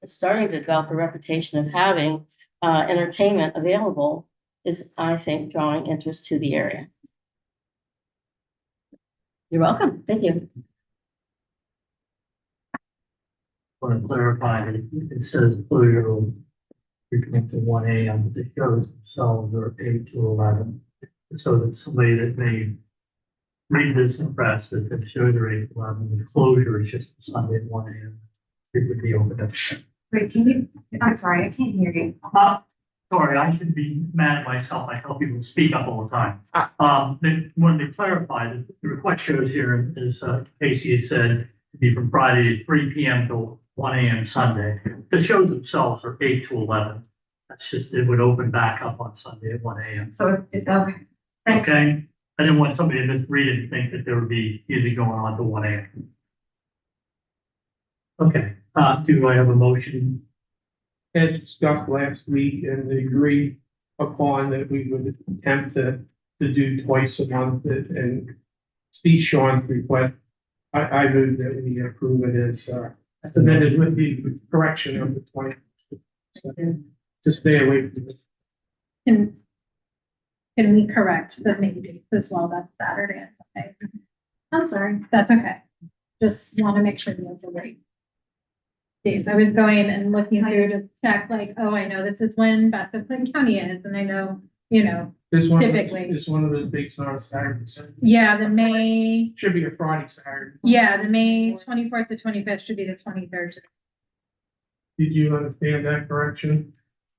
starting to develop a reputation of having entertainment available is, I think, drawing interest to the area. You're welcome. Thank you. Want to clarify that it says closure will reconnect to 1 a.m., but the shows themselves are 8 to 11. So that somebody that may read this impressed that the shows are 8 to 11, the closure is just Sunday at 1 a.m. It would be open up. Wait, can you, I'm sorry, I can't hear you. Sorry, I should be mad at myself. I tell people to speak up all the time. They wanted to clarify that the request shows here, as Casey had said, to be from Friday at 3 p.m. till 1 a.m. Sunday. The shows themselves are 8 to 11. That's just, it would open back up on Sunday at 1 a.m. So, okay. Okay? I didn't want somebody to misread it and think that there would be music going on to 1 a.m. Okay, do I have a motion? As discussed last week and agreed upon that we would attempt to do twice a month and see Sean's request. I move that we approve it as submitted with the correction of the 20. To stay away from it. Can we correct the May date as well? That's Saturday and Sunday. I'm sorry. That's okay. Just want to make sure we have the right dates. I was going and looking through to check like, oh, I know this is when Best of Clinton County is, and I know, typically. This one of those dates not a Saturday. Yeah, the May. Should be a Friday, Saturday. Yeah, the May 24th to 25th should be the 23rd. Did you understand that correction?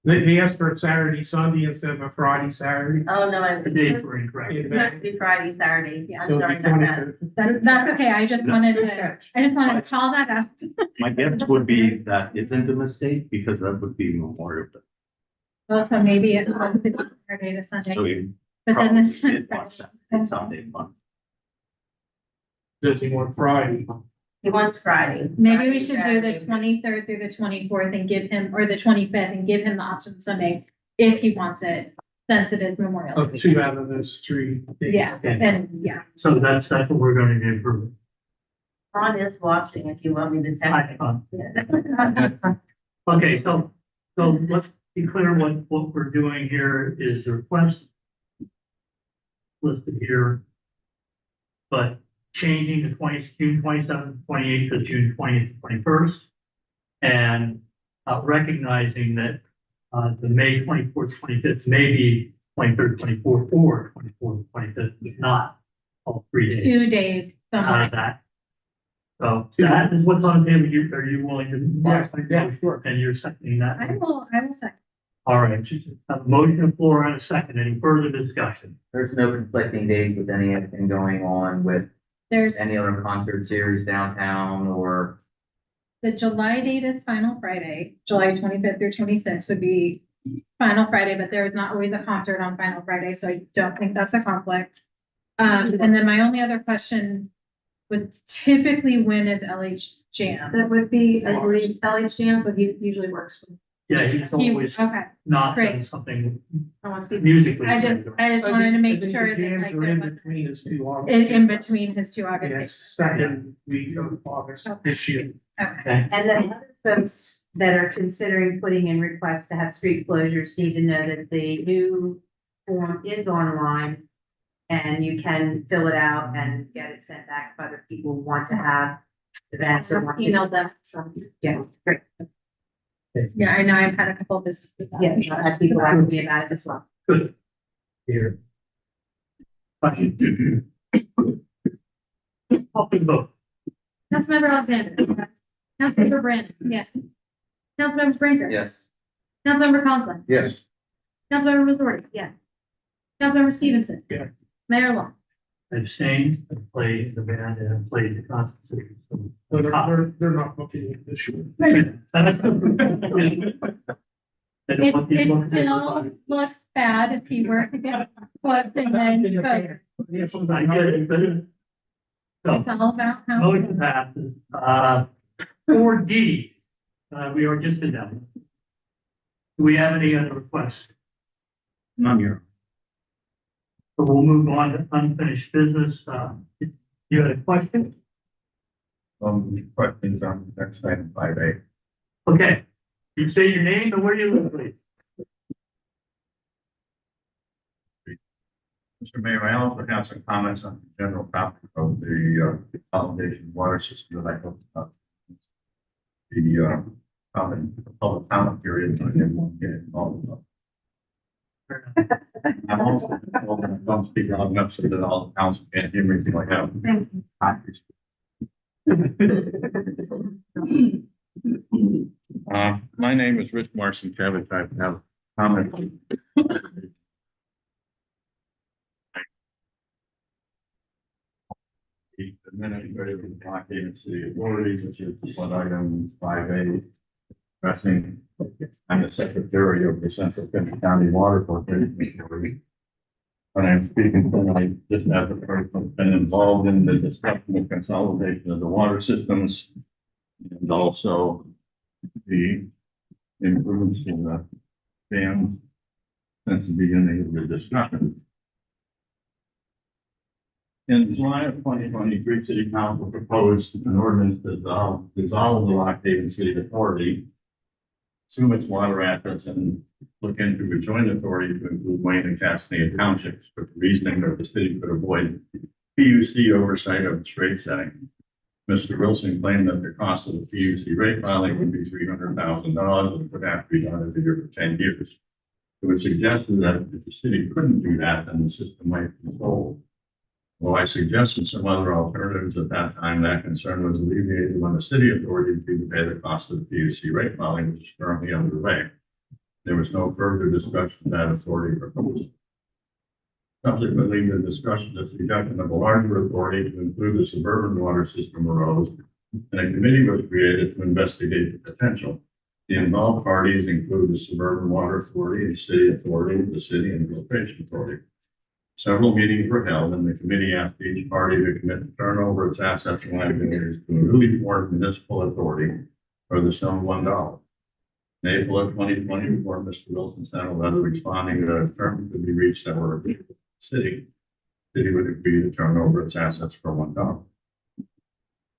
They asked for a Saturday, Sunday instead of a Friday, Saturday. Oh, no, The dates were incorrect. it's supposed to be Friday, Saturday. Yeah, I'm So sorry the about that. 23rd. That's okay, I just wanted to call that out. My guess would be that isn't a mistake because that would be Memorial Day. Well, so maybe it's on Saturday to So Sunday, we but then this. probably did want Saturday, Sunday, fun. Does he want Friday? He wants Friday. Maybe we should do Saturday. the 23rd through the 24th and give him, or the 25th and give him the option Sunday if he wants it, since it is Memorial. Of Day. 2 out of those 3 days. Yeah, and yeah. So that's what we're going to do for. Ron is watching if you want me to text him. Okay, so let's be clear what we're doing here is the request listed here, but changing the June 27th, 28th to June 20th, 21st. And recognizing that the May 24th, 25th may be 23rd, 24th, or 24th, 25th, not all 3 days 2 days. out of that. So that is what's on the table. Are you willing to? Yeah, sure. And you're seconding that? I will second. All right, a motion on the floor and a second. Any further discussion? There's no conflicting dates with anything going on with There's, any other concert series downtown or the July date is final Friday, July 25th through 26th would be final Friday, but there is not always a concert on final Friday, so I don't think that's a conflict. And then my only other question would typically when is LH Jam? That would be, I believe, LH Jam, but he usually works. Yeah, he's always Okay, not great. done something I want to see. musically. I just wanted to make sure I think the that jams like are there in was between his 2 August. in between his 2 August Yeah, dates. it's second week of August this year. Okay. Okay, And the other folks that are considering putting in requests to have street closures need to know that the new form is online. And you can fill it out and get it sent back if other people want to have events or want to. Emailed them, so. Yeah, great. Yeah, I know, I've had a couple of businesses. with that. Yeah, I've had people asking me about it as well. good. Here. Question. Open vote. Councilmember Alexander. Councilmember Brandon, yes. Councilmember Springer. yes. Councilmember Conklin. Yes. Councilmember Missouri. Yeah. Councilmember Stevenson. Yeah. Mayor Long. Abstain, I played the band and played the concert. So They're not booking it this year. That's good. I don't want people It to- still looks bad if he were to get booked and then, but I get it, but it's all about how. motion passes. 4D, we are just in that. Do we have any other requests? None here. So we'll move on to unfinished business. You had a question? Questions on next item 5A. Okay. You say your name and where you live, please. Mr. Mayor, I also have some comments on the general topic of the consolidation water system that I hope the public comment period. I didn't want to get involved with. I'm also, don't speak loud enough so that all the council can't hear me like that. My name is Rich Marson Kevich. I have comments. The administrative and blockade city authority, which is what item 5A, addressing. I'm the secretary of the Central Kent County Water Corporation Authority. When I'm speaking tonight, just as a person who's been involved in the discussion of consolidation of the water systems and also the improvements in the dam since the beginning of the discussion. In July of 2023, City Council proposed an ordinance to dissolve the Lock Haven City Authority, assume its water assets, and look into a joint authority to include Wayne and Castanea Townships, with the reasoning that the city could avoid PUC oversight of its rate setting. Mr. Wilson claimed that the cost of the PUC rate filing would be $300,000 and would have to be done every year for 10 years. It was suggested that if the city couldn't do that, then the system might be sold. Well, I suggested some other alternatives at that time. That concern was alleviated when the city authority agreed to pay the cost of the PUC rate filing, which is currently underway. There was no further discussion of that authority proposed. Subsequently, the discussion of suggestion of a larger authority to include the suburban water system arose, and a committee was created to investigate the potential. The involved parties include the Suburban Water Authority, the City Authority, the City and Filtration Authority. Several meetings were held, and the committee asked each party to commit to turn over its assets and liabilities to a newly formed municipal authority for the sum of $1. In April of 2024, Mr. Wilson sent a letter responding that a term could be reached that were agreed with the city. The city would agree to turn over its assets for $1.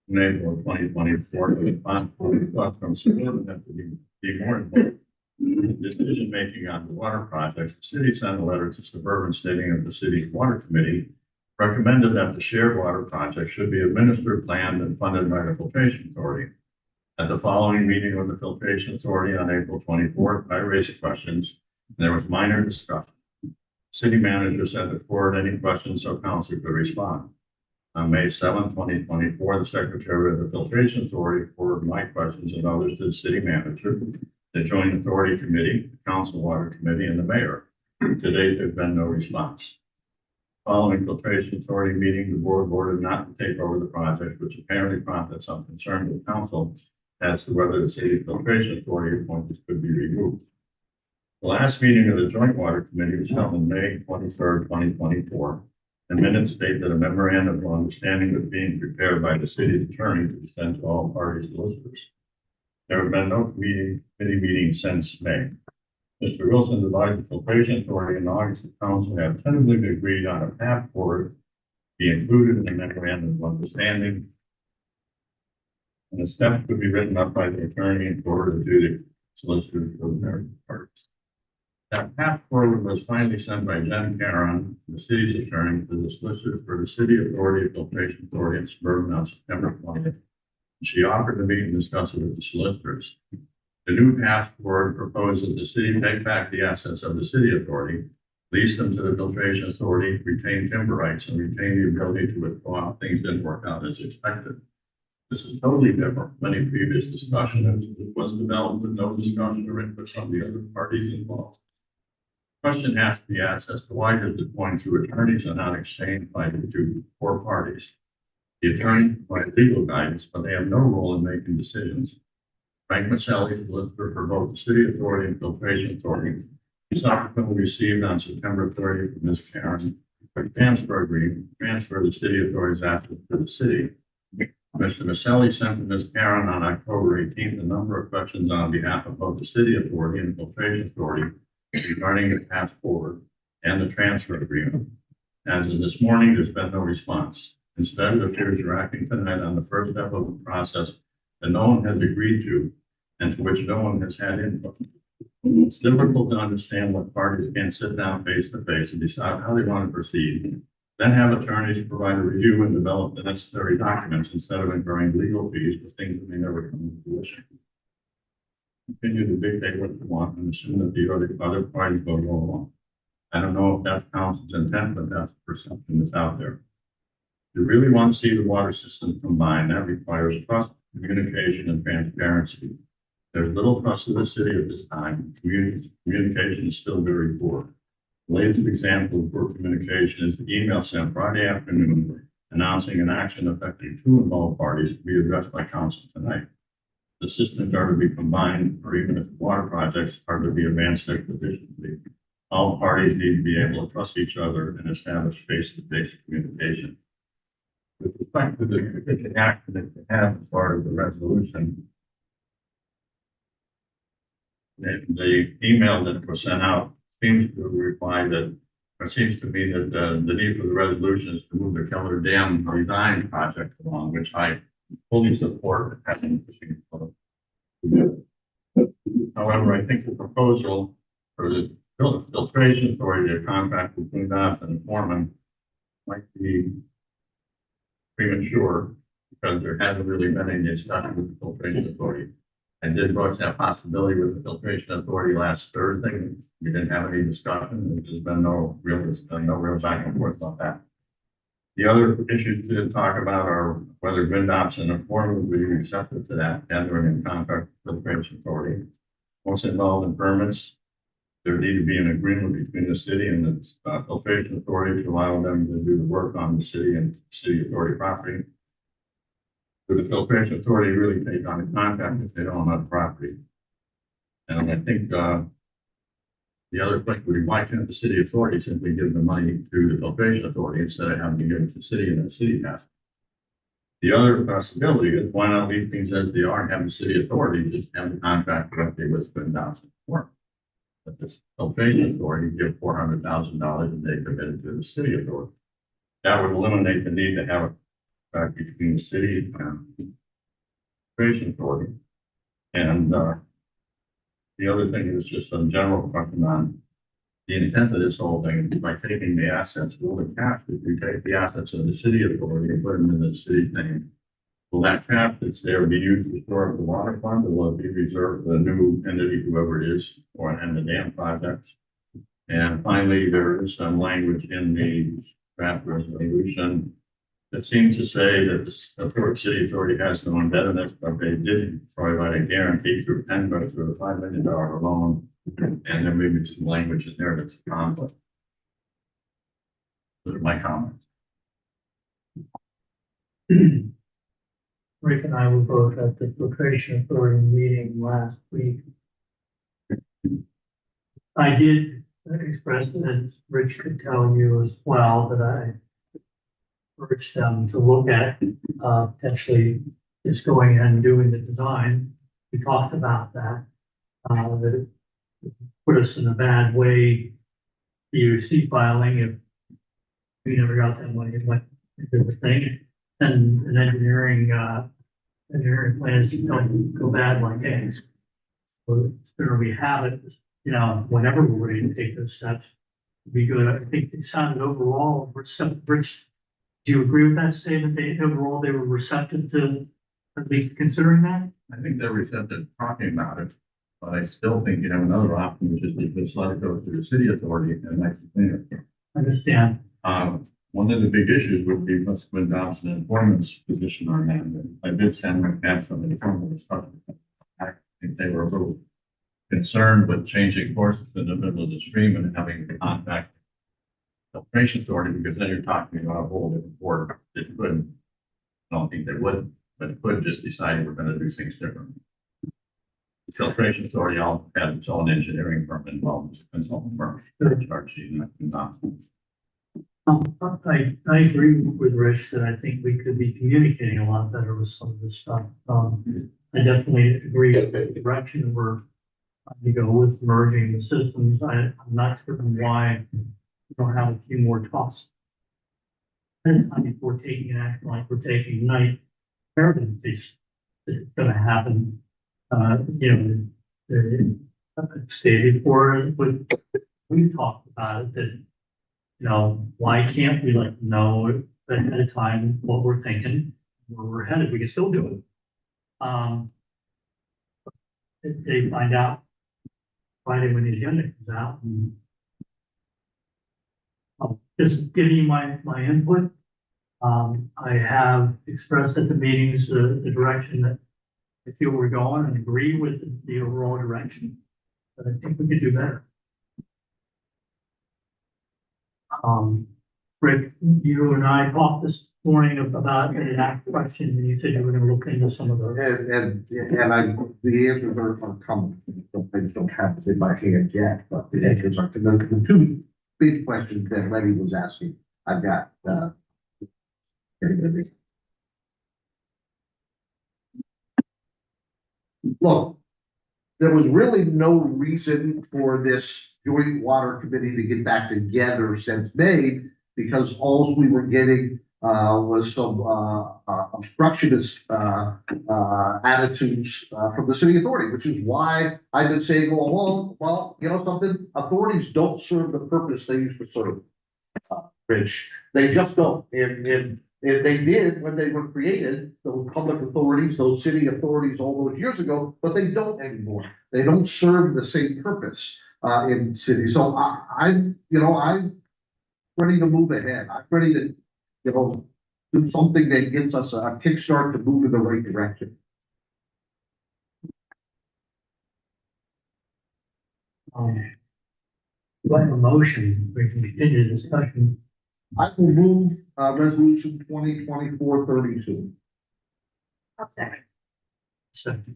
In April of 2024, the response from Suburban that to be more important. Decision-making on the water projects, the city sent a letter to Suburban stating that the city's water committee recommended that the shared water project should be administered, planned, and funded by the filtration authority. At the following meeting with the filtration authority on April 24th, I raised questions, and there was minor discussion. City manager said to forward any questions so council could respond. On May 7, 2024, the secretary of the filtration authority forwarded my questions and others to the city manager, the joint authority committee, the council water committee, and the mayor. To date, there's been no response. Following filtration authority meeting, the board voted not to take over the project, which apparently prompted some concern with council as to whether the city filtration authority appointments could be removed. The last meeting of the joint water committee was held on May 23rd, 2024. The minutes state that a memorandum of understanding was being prepared by the city's attorney to be sent to all parties solicitors. There have been no committee meeting since May. Mr. Wilson advised the filtration authority in August the council have tentatively agreed on a path forward be included in the memorandum of understanding. And the steps could be written up by the attorney and forwarded to the solicitors for the various parties. That path forward was finally sent by Jen Caron, the city's attorney, to the solicitor for the city authority, filtration authority, and Suburban on September 20th. She offered to meet and discuss it with the solicitors. The new path forward proposed that the city take back the assets of the city authority, lease them to the filtration authority, retain timber rights, and retain the ability to withdraw if things didn't work out as expected. This is totally different from any previous discussion that was developed with no discussion or input from the other parties involved. Question has to be asked as to why does it going through attorneys and not exchanged by the two core parties? The attorney provides legal guidance, but they have no role in making decisions. Frank Maselli, solicitor for both the city authority and filtration authority, subsequently received on September 30th from Ms. Karen a transfer agreement, transfer the city authority's assets to the city. Mr. Maselli sent to Ms. Karen on October 18th a number of questions on behalf of both the city authority and filtration authority regarding the path forward and the transfer agreement. As of this morning, there's been no response. Instead, it appears you're acting tonight on the first step of the process that no one has agreed to and to which no one has had input. It's difficult to understand what parties can't sit down face to face and decide how they want to proceed, then have attorneys provide a review and develop the necessary documents instead of incurring legal fees for things that may never come to fruition. Continue to dictate what you want and assume that the other parties will go along. I don't know if that's council's intent, but that's the perception that's out there. If you really want to see the water system combined, that requires trust, communication, and transparency. There's little trust in the city at this time. Communication is still very poor. The latest example of poor communication is the email sent Friday afternoon announcing an action affecting two involved parties to be addressed by council tonight. The systems are to be combined, or even if water projects are to be advanced expeditiously, all parties need to be able to trust each other and establish face-to-face communication. With respect to the action that we have as part of the resolution, the email that was sent out seems to reply that, or seems to me that the need for the resolution is to move the Keller Dam design project along, which I fully support. However, I think the proposal for the filtration authority, the contract between us and the foreman might be premature because there hasn't really been any discussion with the filtration authority. I did broach that possibility with the filtration authority last Thursday. We didn't have any discussion. There's been no real back and forth about that. The other issues to talk about are whether GreenDots and the foreman would be receptive to that gathering and contract with the filtration authority. Most involved in permits, there need to be an agreement between the city and the filtration authority to allow them to do the work on the city and city authority property. Would the filtration authority really take on a contract if they don't have property? And I think, the other question would be, why can't the city authority simply give the money to the filtration authority instead of having to give it to the city and the city has? The other possibility is why not leave things as they are and have the city authority just have the contract directly with Twin Dawson work. But this filtration authority give $400,000 and they committed to the city authority. That would eliminate the need to have a contract between the city and the filtration authority. And, the other thing is just a general question on the intent of this whole thing, by taking the assets, will the cash, if you take the assets of the city authority and put them in the city's name, will that cash that's there be used to store the water fund, or will it be reserved for the new entity, whoever it is, or an the dam projects? And finally, there is some language in the draft resolution that seems to say that the city authority has no indebtedness, but they did provide a guarantee through PennDOT through a $5 million loan. And there may be some language in there that's a conflict. Those are my comments. Rick and I were both at the filtration authority meeting last week. I did express, as Rich could tell you as well, that I urged them to look at potentially just going ahead and doing the design. We talked about that, that it put us in a bad way, the UC filing, if we never got that money, it went into the thing, and an engineering plans don't go bad like eggs. So it's better we have it, you know, whenever we're ready to take those steps, it'd be good. I think it sounded overall, Rich, do you agree with that statement? Overall, they were receptive to at least considering that? I think they're receptive to talking about it, but I still think you have another option, which is to just let it go through the city authority and make it cleaner. Understand. One of the big issues would be what's Twin Dawson Employment's position on that. And I did send them some informal stuff. I think they were a little concerned with changing courses in the middle of the stream and having to contact filtration authority, because then you're talking about a whole different board. It couldn't, I don't think they would, but it could just decide we're going to do things differently. The filtration authority all has its own engineering firm involved, it's a consulting firm. I agree with Rich that I think we could be communicating a lot better with some of this stuff. I definitely agree with the direction we're trying to go with merging the systems. I'm not certain why we don't have a few more talks. And I mean, we're taking an action like we're taking tonight. Everything is going to happen. You know, stated for with we talked about it that, you know, why can't we like know ahead of time what we're thinking, where we're headed? We can still do it. If they find out Friday when the agenda comes out, and I'll just give you my input. I have expressed at the meetings the direction that I feel we're going and agree with the overall direction, but I think we could do better. Rick, you and I talked this morning about an act question, and you said you were going to look into some of those. And the answers are coming. I don't have it in my hand yet, but the answers are, the two big questions that Lenny was asking, I've got, look, there was really no reason for this joint water committee to get back together since May, because all we were getting was some obstructionist attitudes from the city authority, which is why I've been saying all along, well, you know something, authorities don't serve the purpose they used to serve. Rich, they just don't. And they did when they were created, those public authorities, those city authorities all those years ago, but they don't anymore. They don't serve the same purpose in cities. So I'm ready to move ahead. I'm ready to, you know, do something that gives us a kickstart to move in the right direction. Do I have a motion? We can continue the discussion. I will move, resolution 2024-32. I'll second. Second.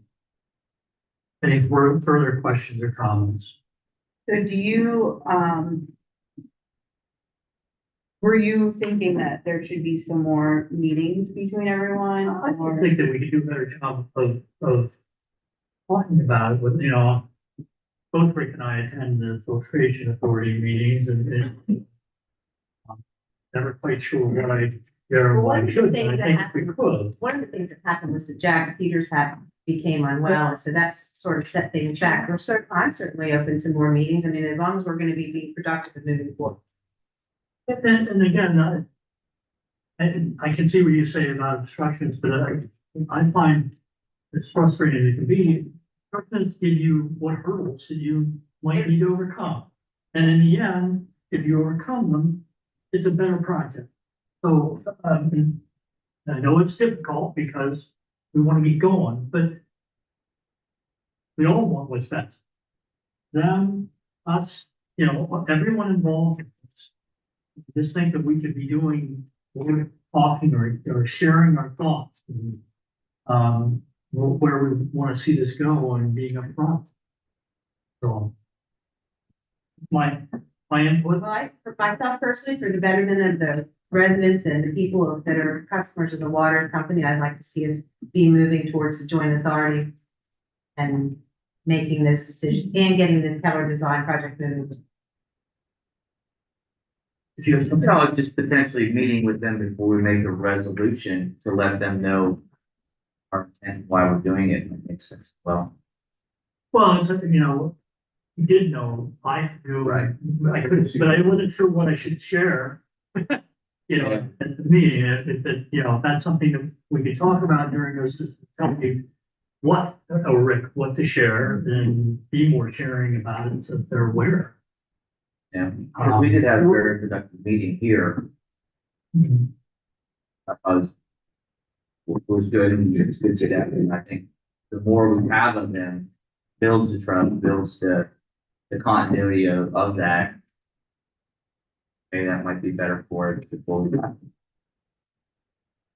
Any further questions or comments? So do you, were you thinking that there should be some more meetings between everyone? I or- think that we could do a better job of talking about it with, both Rick and I attend the filtration authority meetings and I'm never quite sure what I, Well, one I of the should, but I things that think we happened- could. One of the things that happened was that Jack Peters became unwell, so that's sort of set things back. I'm certainly open to more meetings. I mean, as long as we're gonna be being productive and moving forward. And again, I can see what you say about obstructions, but I find it's frustrating as it can be. Instructions give you what hurdles that you might need to overcome. And in the end, if you overcome them, it's a better project. So, I know it's difficult because we want to get going, but we all want what's best. Them, us, everyone involved. Just think that we could be doing, we're talking or sharing our thoughts. Where we want to see this go and being upfront. So. My input. Well, I thought personally, for the betterment of the residents and the people that are customers of the water company, I'd like to see us be moving towards the joint authority and making those decisions and getting the Keller Design project moving. If you have something. No, just potentially meeting with them before we make a resolution to let them know our intent, why we're doing it, might make sense. Well, Well, it's, you did know, I knew, Right. I could, but I wasn't sure what I should share. At the meeting, if that's something that we could talk about during those, just tell me what, or Rick, what to share, then be more sharing about it so that they're aware. yeah, because we did have a very productive meeting here. Was good and it's good to that, and I think the more we have of them, builds the trust, builds the continuity of that. Maybe that might be better for it before we.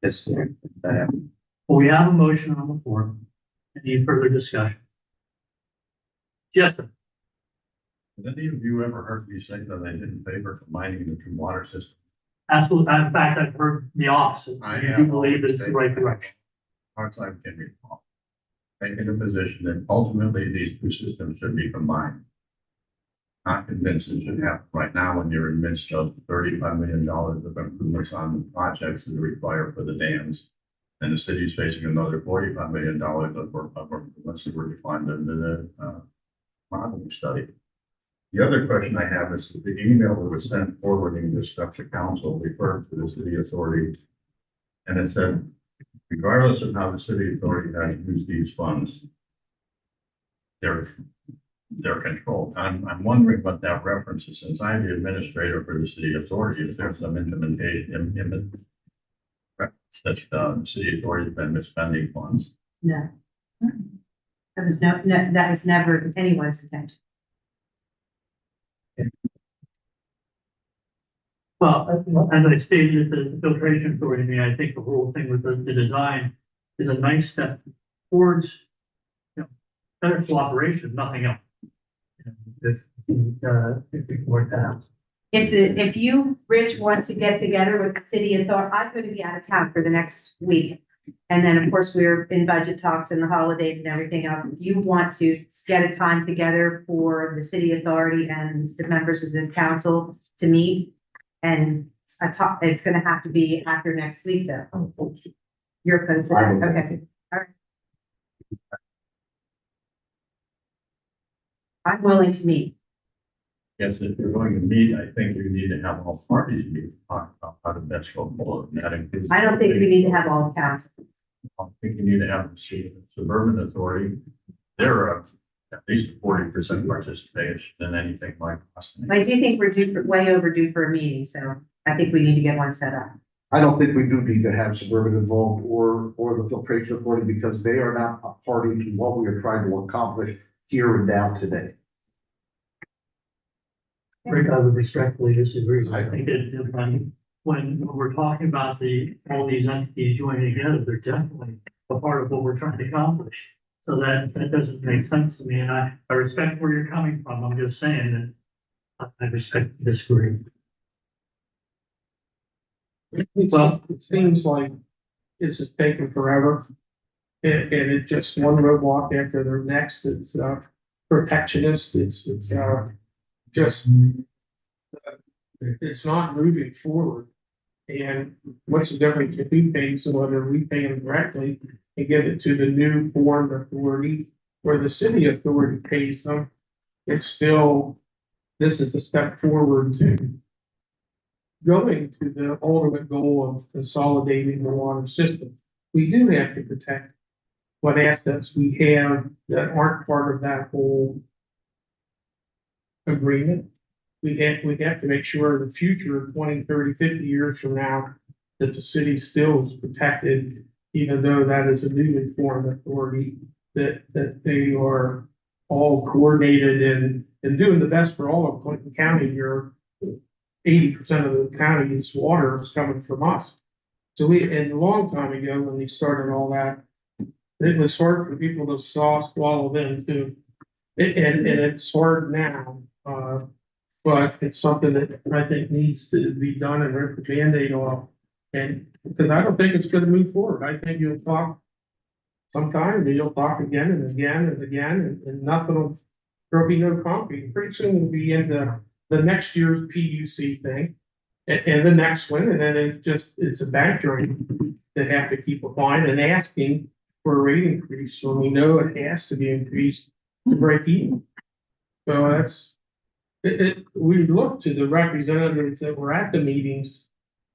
This, Well, we have a motion on the floor. Any further discussion? Yes, sir. Have any of you ever heard me say that I didn't favor combining the two water systems? Absolutely. In fact, I've heard the opposite. I I do am believe that it's the right direction. Parts I can recall. Taking a position that ultimately these two systems should be combined. Not convinced it should happen right now when you're in the midst of $35 million of improvements on the projects that are required for the dams. And the city's facing another $45 million of improvements that were defined in the modeling study. The other question I have is the email that was sent forwarding this stuff to council referred to the city authority. And it said, regardless of how the city authority has used these funds, they're controlled. I'm wondering what that reference is, since I'm the administrator for the city authority, is there some implementation that the city authority has been misspending funds? No. That was never anyone's intention. Well, as I stated, the filtration authority, I think the whole thing with the design is a nice step towards, better cooperation, nothing else. If we can work that out. If you, Rich, want to get together with the city authority, I'm going to be out of town for the next week. And then, of course, we're in budget talks and the holidays and everything else. If you want to get a time together for the city authority and the members of the council to meet, and it's gonna have to be after next week, though. You're opposed to that, okay. All right. I'm willing to meet. Yes, if you're going to meet, I think you need to have all parties meet, to talk about how to best go forward. And that includes. I don't think we need to have all council. I think you need to have the suburban authority. They're at least 40% participation than anything like us. I do think we're way overdue for a meeting, so I think we need to get one set up. I don't think we do need to have suburban involved or the filtration authority because they are not a party to what we are trying to accomplish here and now today. Rick, I would respectfully disagree. I think that when we're talking about all these entities joining together, they're definitely a part of what we're trying to accomplish. So that doesn't make sense to me, and I respect where you're coming from. I'm just saying that I respect disagree. Well, it seems like this is taking forever. And it's just one roadblock after the next. It's protectionist. It's just it's not moving forward. And what's the difference if we pay someone or we pay them directly and give it to the new foreign authority where the city authority pays them? It's still, this is a step forward to going to the ultimate goal of consolidating the water system. We do have to protect what assets we have that aren't part of that whole agreement. We have to make sure in the future, 20, 30, 50 years from now, that the city still is protected, even though that is a newly formed authority, that they are all coordinated and doing the best for all of Clinton County here. 80% of the county's water is coming from us. So and a long time ago, when we started all that, it was hard for people to swallow them too. And it's hard now, but it's something that I think needs to be done and rip the Band-Aid off. And because I don't think it's gonna move forward. I think you'll talk sometime, and you'll talk again and again and again, and nothing will, there'll be no concrete. Pretty soon we'll be into the next year's PUC thing and the next one, and then it's a bank drain that have to keep applying and asking for a rate increase, so we know it has to be increased to break even. So that's, we look to the representatives that were at the meetings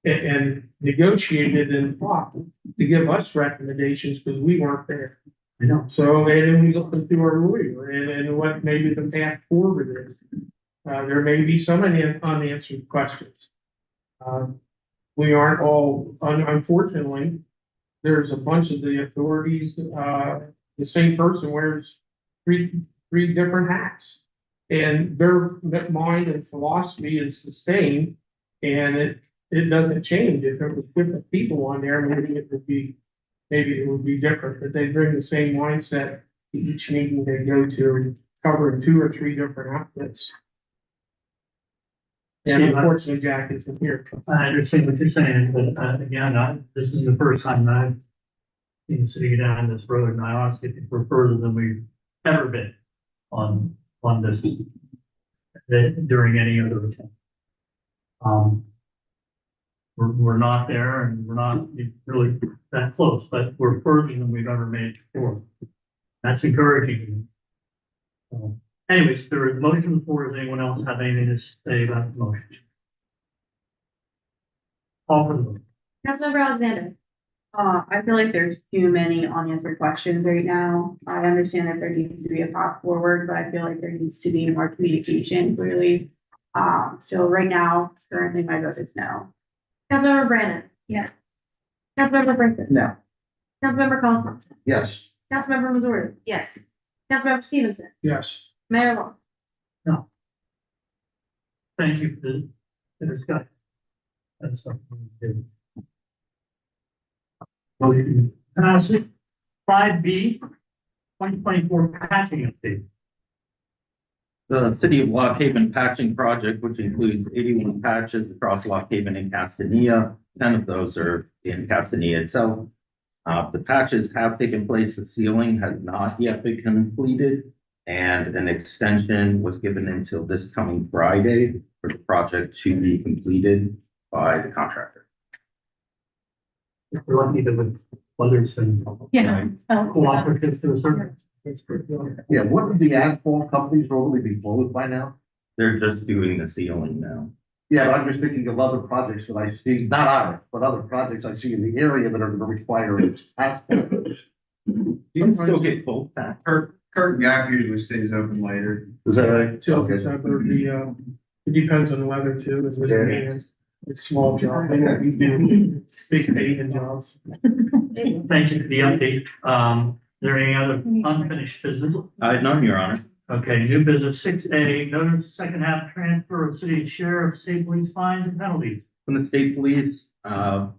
and negotiated and talked to give us recommendations, because we weren't there. I know. So, and then we looked into our lawyer and what maybe the path forward is. There may be some unanswered questions. We aren't all, unfortunately, there's a bunch of the authorities, the same person wears three different hats. And their mind and philosophy is the same, and it doesn't change. If there was different people on there, maybe it would be different, but they bring the same mindset to each meeting they go to, covering 2 or 3 different outfits. And unfortunately, Jack isn't here. I understand what you're saying, but again, this is the first time that I've seen the city go down this road, and I honestly think we're further than we've ever been on this during any other attempt. We're not there, and we're not really that close, but we're further than we've ever made before. That's encouraging. Anyways, there is a motion before. Does anyone else have anything to say about the motion? Call for the vote. Councilmember Alexander. I feel like there's too many unanswered questions right now. I understand that there needs to be a path forward, but I feel like there needs to be more communication clearly. So right now, currently my vote is no. Councilmember Brandon. Yes. Councilmember Brinkman. No. Councilmember Collins. Yes. Councilmember Missouri. Yes. Councilmember Stevenson. Yes. Mayor Long. No. Thank you for the discussion. That's something we did. Motion passes. 5B, 2024 patching update. The City of Lock Haven patching project, which includes 81 patches across Lock Haven and Castanea. 10 of those are in Castanea itself. The patches have taken place. The sealing has not yet been completed, and an extension was given until this coming Friday for the project to be completed by the contractor. If we're lucky that with weather's been cooperative to a certain. Yeah, wouldn't the asphalt companies normally be closed by now? They're just doing the sealing now. Yeah, but I'm just thinking of other projects that I see, not ours, but other projects I see in the area that are gonna require asphalt. You can still get both patches. Curtain Gap usually stays open later. Is that right? Till Okay. December, it depends on the weather too, as with the it's small job, they won't be doing big paving jobs. Thank you for the update. Is there any other unfinished business? None, Your Honor. Okay, new business 6A, notice second half transfer of city share of state police fines and penalties. When the state police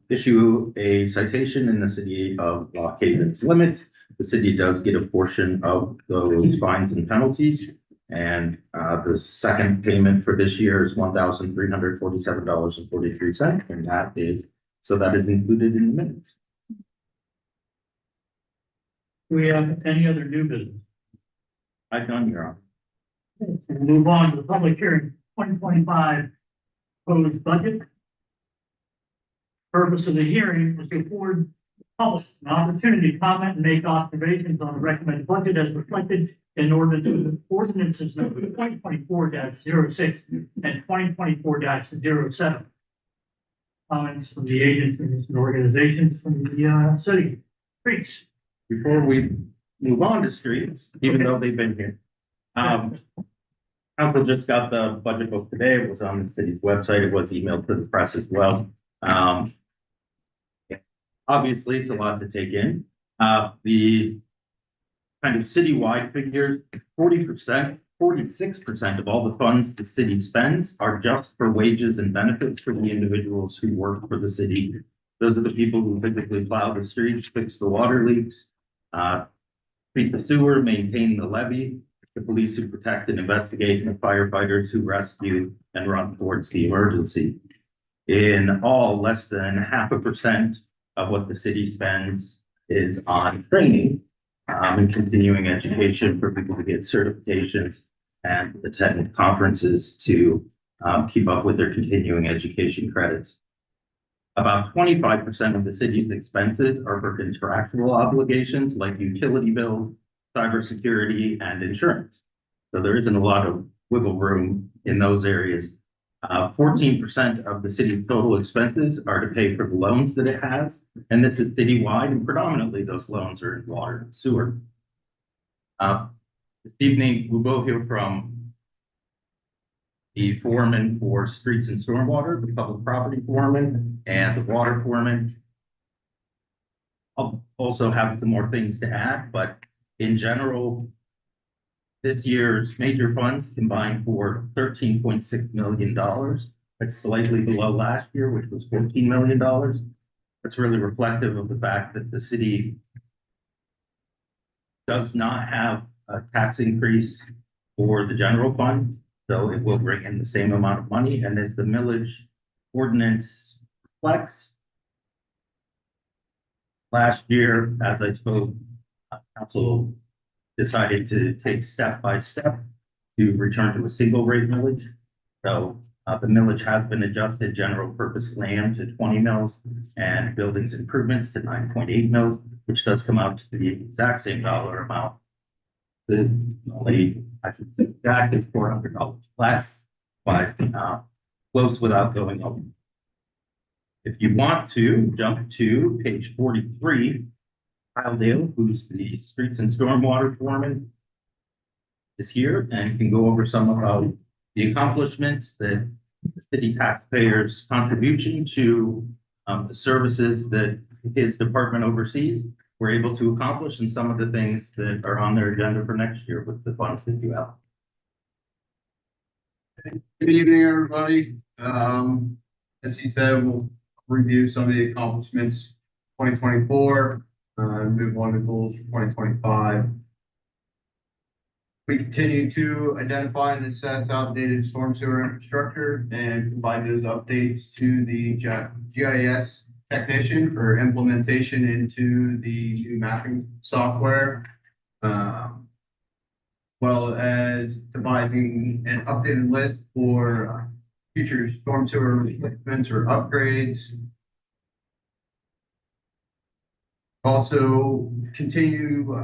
issue a citation in the city of Lock Haven's limits, the city does get a portion of those fines and penalties. And the second payment for this year is $1,347.43, and that is included in the minutes. Do we have any other new business? I've done, Your Honor. We'll move on to the public hearing, 2025 proposed budget. Purpose of the hearing was to afford the public an opportunity to comment and make observations on the recommended budget as reflected in ordinances number 2024-06 and 2024-07. Comments from the agencies and organizations from the city. Streets. Before we move on to streets, even though they've been here. Council just got the budget book today. It was on the city's website. It was emailed to the press as well. Obviously, it's a lot to take in. The kind of citywide figures, 40%, 46% of all the funds the city spends are just for wages and benefits for the individuals who work for the city. Those are the people who physically plow the streets, fix the water leaks, treat the sewer, maintain the levee, the police who protect and investigate, and the firefighters who rescue and run towards the emergency. In all, less than 0.5% of what the city spends is on training and continuing education for people to get certifications and attend conferences to keep up with their continuing education credits. About 25% of the city's expenses are for contractual obligations like utility bills, cybersecurity, and insurance. So there isn't a lot of wiggle room in those areas. 14% of the city's total expenses are to pay for the loans that it has, and this is citywide, and predominantly those loans are in water and sewer. This evening, we will hear from the foreman for streets and stormwater, the public property foreman, and the water foreman. I'll also have some more things to add, but in general, this year's major funds combined for $13.6 million. That's slightly below last year, which was $14 million. That's really reflective of the fact that the city does not have a tax increase for the general fund, so it will bring in the same amount of money. And as the millage ordinance reflects, last year, as I spoke, council decided to take step by step to return to a single rate millage. So the millage has been adjusted, general purpose land to 20 mils and buildings improvements to 9.8 mils, which does come out to the exact same dollar amount. The only, I should say, exact is $400 less, but close without going over. If you want to jump to page 43, Kyle Dale, who's the streets and stormwater foreman, is here and can go over some of the accomplishments that the city taxpayers' contribution to the services that his department oversees were able to accomplish, and some of the things that are on their agenda for next year with the funds that you have. Good evening, everybody. As he said, we'll review some of the accomplishments 2024. Move on to goals for 2025. We continue to identify and assess outdated storm sewer infrastructure and provide those updates to the GIS technician for implementation into the new mapping software. Well as devising an updated list for future storm sewer replacements or upgrades. Also continue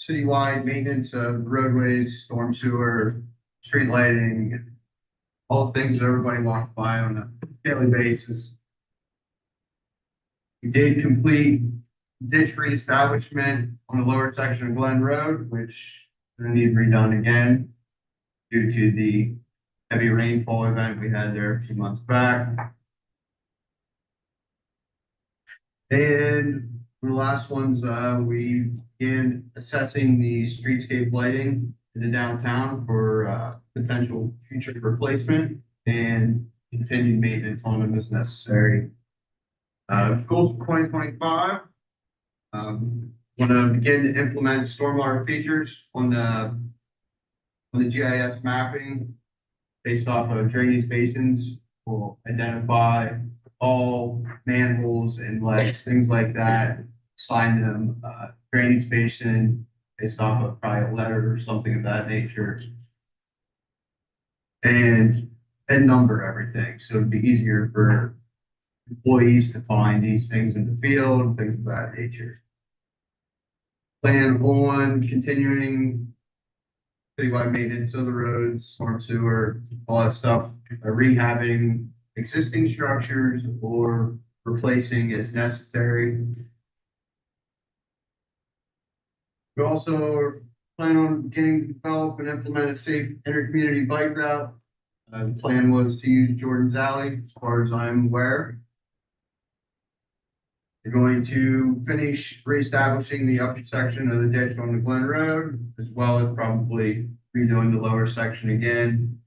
citywide maintenance of roadways, storm sewer, street lighting, all the things that everybody walks by on a daily basis. We did complete ditch reestablishment on the lower section of Glen Road, which will need redone again due to the heavy rainfall event we had there a few months back. And the last ones, we began assessing the streetscape lighting in the downtown for, potential future replacement and continued maintenance on them as necessary. Goals for 2025. Want to begin to implement stormwater features on the GIS mapping based off of drainage basins. We'll identify all manholes, inlets, things like that, assign them drainage basin based off of probably a letter or something of that nature. And number everything, so it'd be easier for employees to find these things in the field, things of that nature. Plan on continuing citywide maintenance of the roads, storm sewer, all that stuff, rehabbing existing structures or replacing as necessary. We also plan on beginning to develop and implement a safe intercommunity bike route. The plan was to use Jordan's Alley, as far as I'm aware. We're going to finish reestablishing the upper section of the ditch on the Glen Road, as well as probably redoing the lower section again.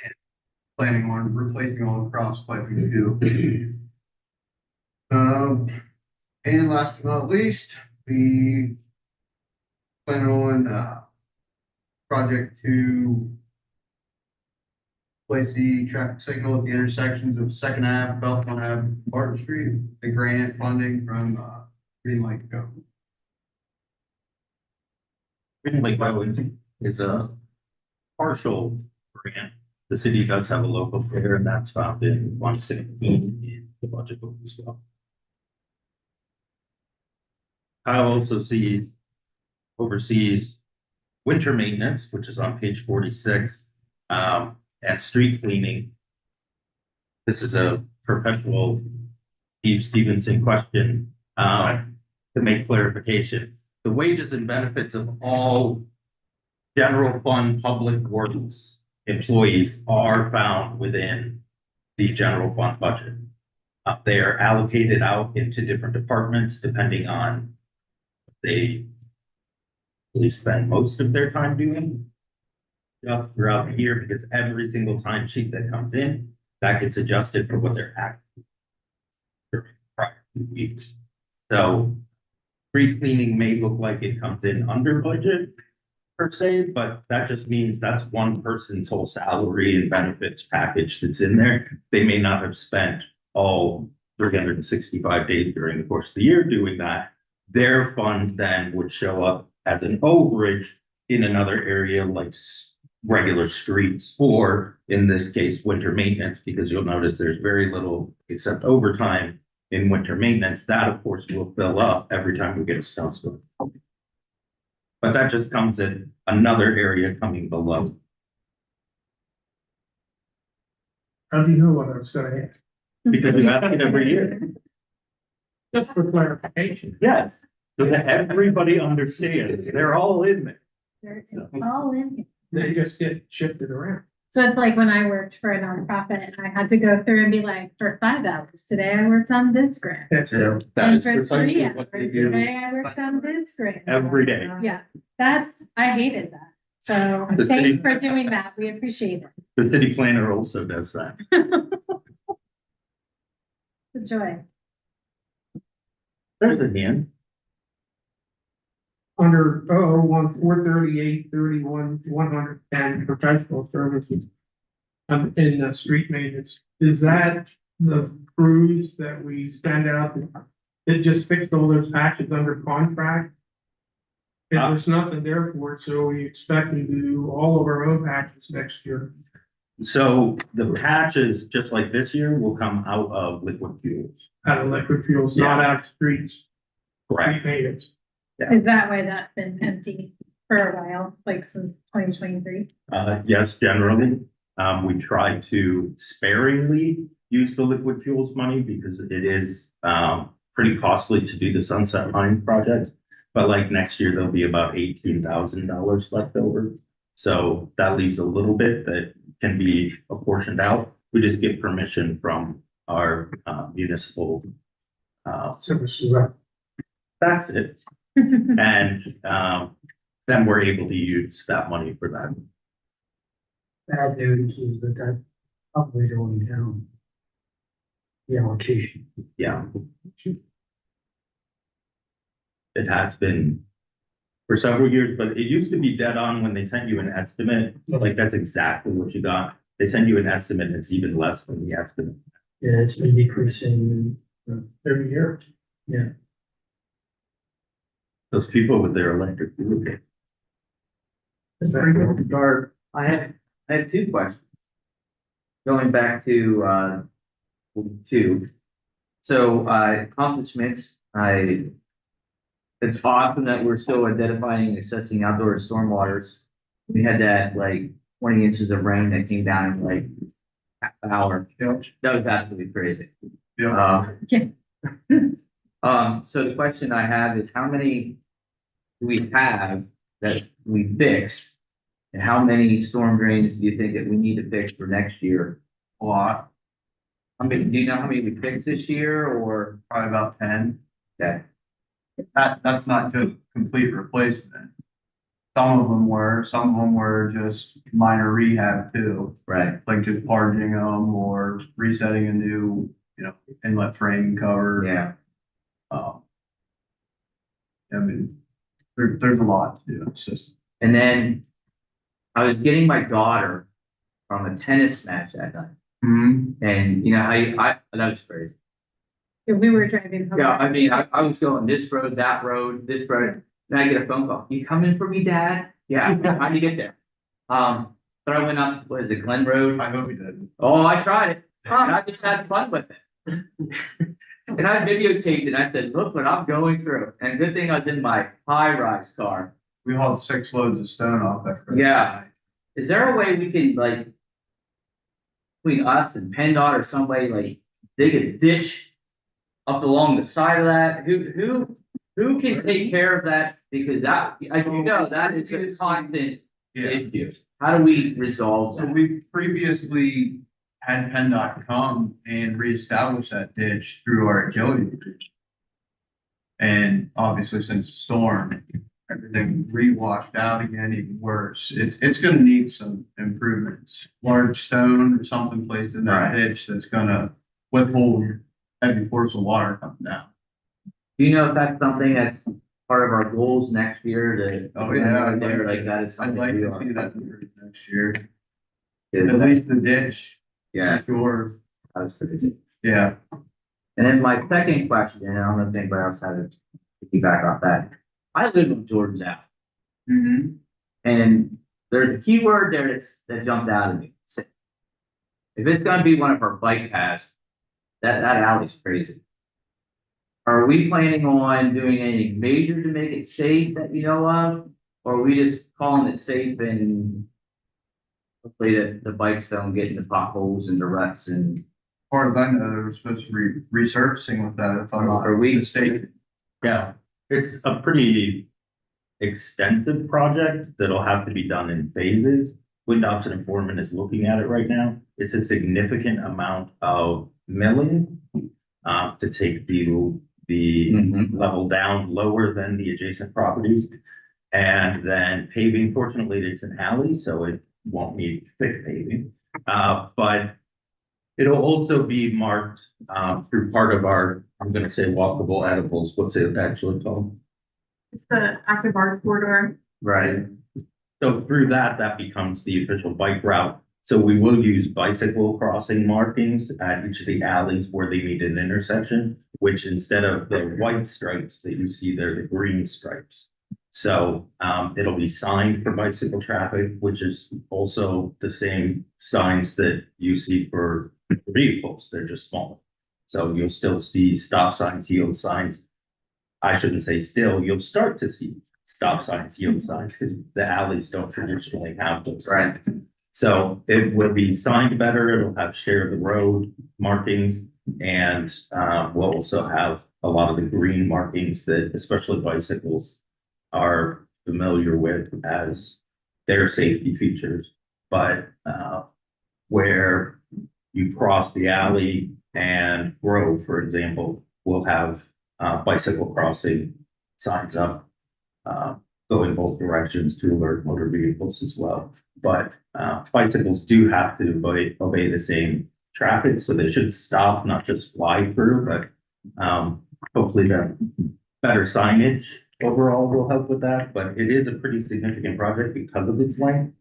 And planning on replacing all the cross piping too. And last but not least, we plan on project to place the traffic signal at the intersections of Second Ave, Belmont Ave, Barton Street, the grant funding from Green Light Go. Green Lake Go is a partial grant. The city does have a local share, and that's found in 116 in the budget book as well. Kyle also oversees winter maintenance, which is on page 46, and street cleaning. This is a perpetual Steve Stevenson question to make clarification. The wages and benefits of all general fund public works employees are found within the general fund budget. They are allocated out into different departments depending on what they spend most of their time doing just throughout the year, because every single time sheet that comes in, that gets adjusted for what they're actually during the prior 2 weeks. So street cleaning may look like it comes in under budget per se, but that just means that's one person's whole salary and benefits package that's in there. They may not have spent all 365 days during the course of the year doing that. Their funds then would show up as an overage in another area like regular streets, or in this case, winter maintenance, because you'll notice there's very little except overtime in winter maintenance. That of course will fill up every time we get a snowstorm. But that just comes in another area coming below. How do you know what I was gonna ask? Because you ask it every year. Just for clarification. Yes, so that everybody understands, they're all in there. It's all in. They just get shifted around. So it's like when I worked for a nonprofit and I had to go through and be like, for 5 hours, today I worked on this grant. That's Yeah, it. that And is for precisely 3 what hours, they do today I worked on this grant. every day. Yeah, I hated that. So The city- thanks for doing that. We appreciate it. The city planner also does that. The joy. There's the hand. Under 001, 438, 31, 110, professional services. In the street maintenance, is that the crews that we send out that just fixed all those patches under contract? And there's nothing there for it, so we expect to do all of our own patches next year. So the patches, just like this year, will come out of liquid fuels. Out of liquid fuels, not out of streets. Correct. Street maintenance. Is that why that's been empty for a while, like since 2023? Yes, generally, we try to sparingly use the liquid fuels money because it is, pretty costly to do the Sunset Line project. But like next year, there'll be about $18,000 left over. So that leaves a little bit that can be apportioned out. We just get permission from our municipal. Services rep. That's it. And then we're able to use that money for that. Bad news is that that's probably going down. The allocation. Yeah. It has been for several years, but it used to be dead on when they sent you an estimate, like that's exactly what you got. They send you an estimate, and it's even less than the estimate. Yeah, it's been decreasing every year. Yeah. Those people with their electric vehicle. Start, I have two questions. Going back to, two. So, accomplishments, it's awesome that we're still identifying and assessing outdoor stormwaters. We had that like 20 inches of rain that came down in like half an hour. Yep. That was absolutely crazy. Yeah. So the question I have is how many do we have that we fixed? And how many storm drains do you think that we need to fix for next year? A lot, I mean, do you know how many we fixed this year or? probably about 10. Okay, That's not just complete replacement. Some of them were just minor rehab too, right. like just parging them or resetting a new, inlet frame cover. Yeah, I mean, there's a lot to do in the system. and then I was getting my daughter from a tennis match that night. And you know, I that was crazy. We were driving home. Yeah, I mean, I was going this road, that road, this road, then I get a phone call. You coming for me, Dad? Yeah, how'd you get there? But I went up, what is it, Glen Road? I hope you did. Oh, I tried it, and I just had fun with it. And I videotaped it, I said, look what I'm going through, and good thing I was in my high-rise car. We hauled 6 loads of stone off that. Yeah. Is there a way we can like, between us and PennDOT or some way, like, dig a ditch up along the side of that? Who can take care of that? Because that, I do know that is a constant issue. How do we resolve So that? we previously had PennDOT come and reestablish that ditch through our agility bridge. And obviously since the storm, everything re-washed out again, even worse. It's gonna need some improvements. Large stone or something placed in that Right. ditch that's gonna withhold heavy force of water coming down. Do you know if that's something that's part of our goals next year to? Oh, yeah. There, like that is I'd something like we to are. see that next year. Yeah. At least the ditch. Yeah, Sure. I was thinking. Yeah. And then my second question, and I don't know if anybody else had to piggyback off that. I live in Jordan's Alley, Mm-hmm. and there's a key word there that jumped out at me. Safe. If it's gonna be one of our bike paths, that alley's crazy. Are we planning on doing anything major to make it safe that you know of? Or are we just calling it safe and hopefully the bikes don't get into potholes and the ruts and? As far as I know, they were supposed to be resurfacing with that, if I'm not Are we- mistaken. Yeah, it's a pretty extensive project that'll have to be done in phases. Wind Dobson and Foreman is looking at it right now. It's a significant amount of milling to take the level down lower than the adjacent properties. And then paving, fortunately, it's an alley, so it won't need thick paving. But it'll also be marked through part of our, I'm gonna say walkable edibles, what's it actually called? It's the active arts corridor. Right. So through that becomes the official bike route. So we will use bicycle crossing markings at each of the alleys where they meet an intersection, which instead of the white stripes that you see there, the green stripes. So it'll be signed for bicycle traffic, which is also the same signs that you see for vehicles. They're just smaller. So you'll still see stop signs, yield signs. I shouldn't say still, you'll start to see stop signs, yield signs, because the alleys don't traditionally have those. Right. So it will be signed better, it'll have share the road markings, and we'll also have a lot of the green markings that especially bicycles are familiar with as their safety features. But where you cross the alley and Grove, for example, will have bicycle crossing signs up. go in both directions to alert motor vehicles as well. But bicycles do have to obey the same traffic, so they should stop, not just fly through, but hopefully the better signage overall will help with that. But it is a pretty significant project because of its length.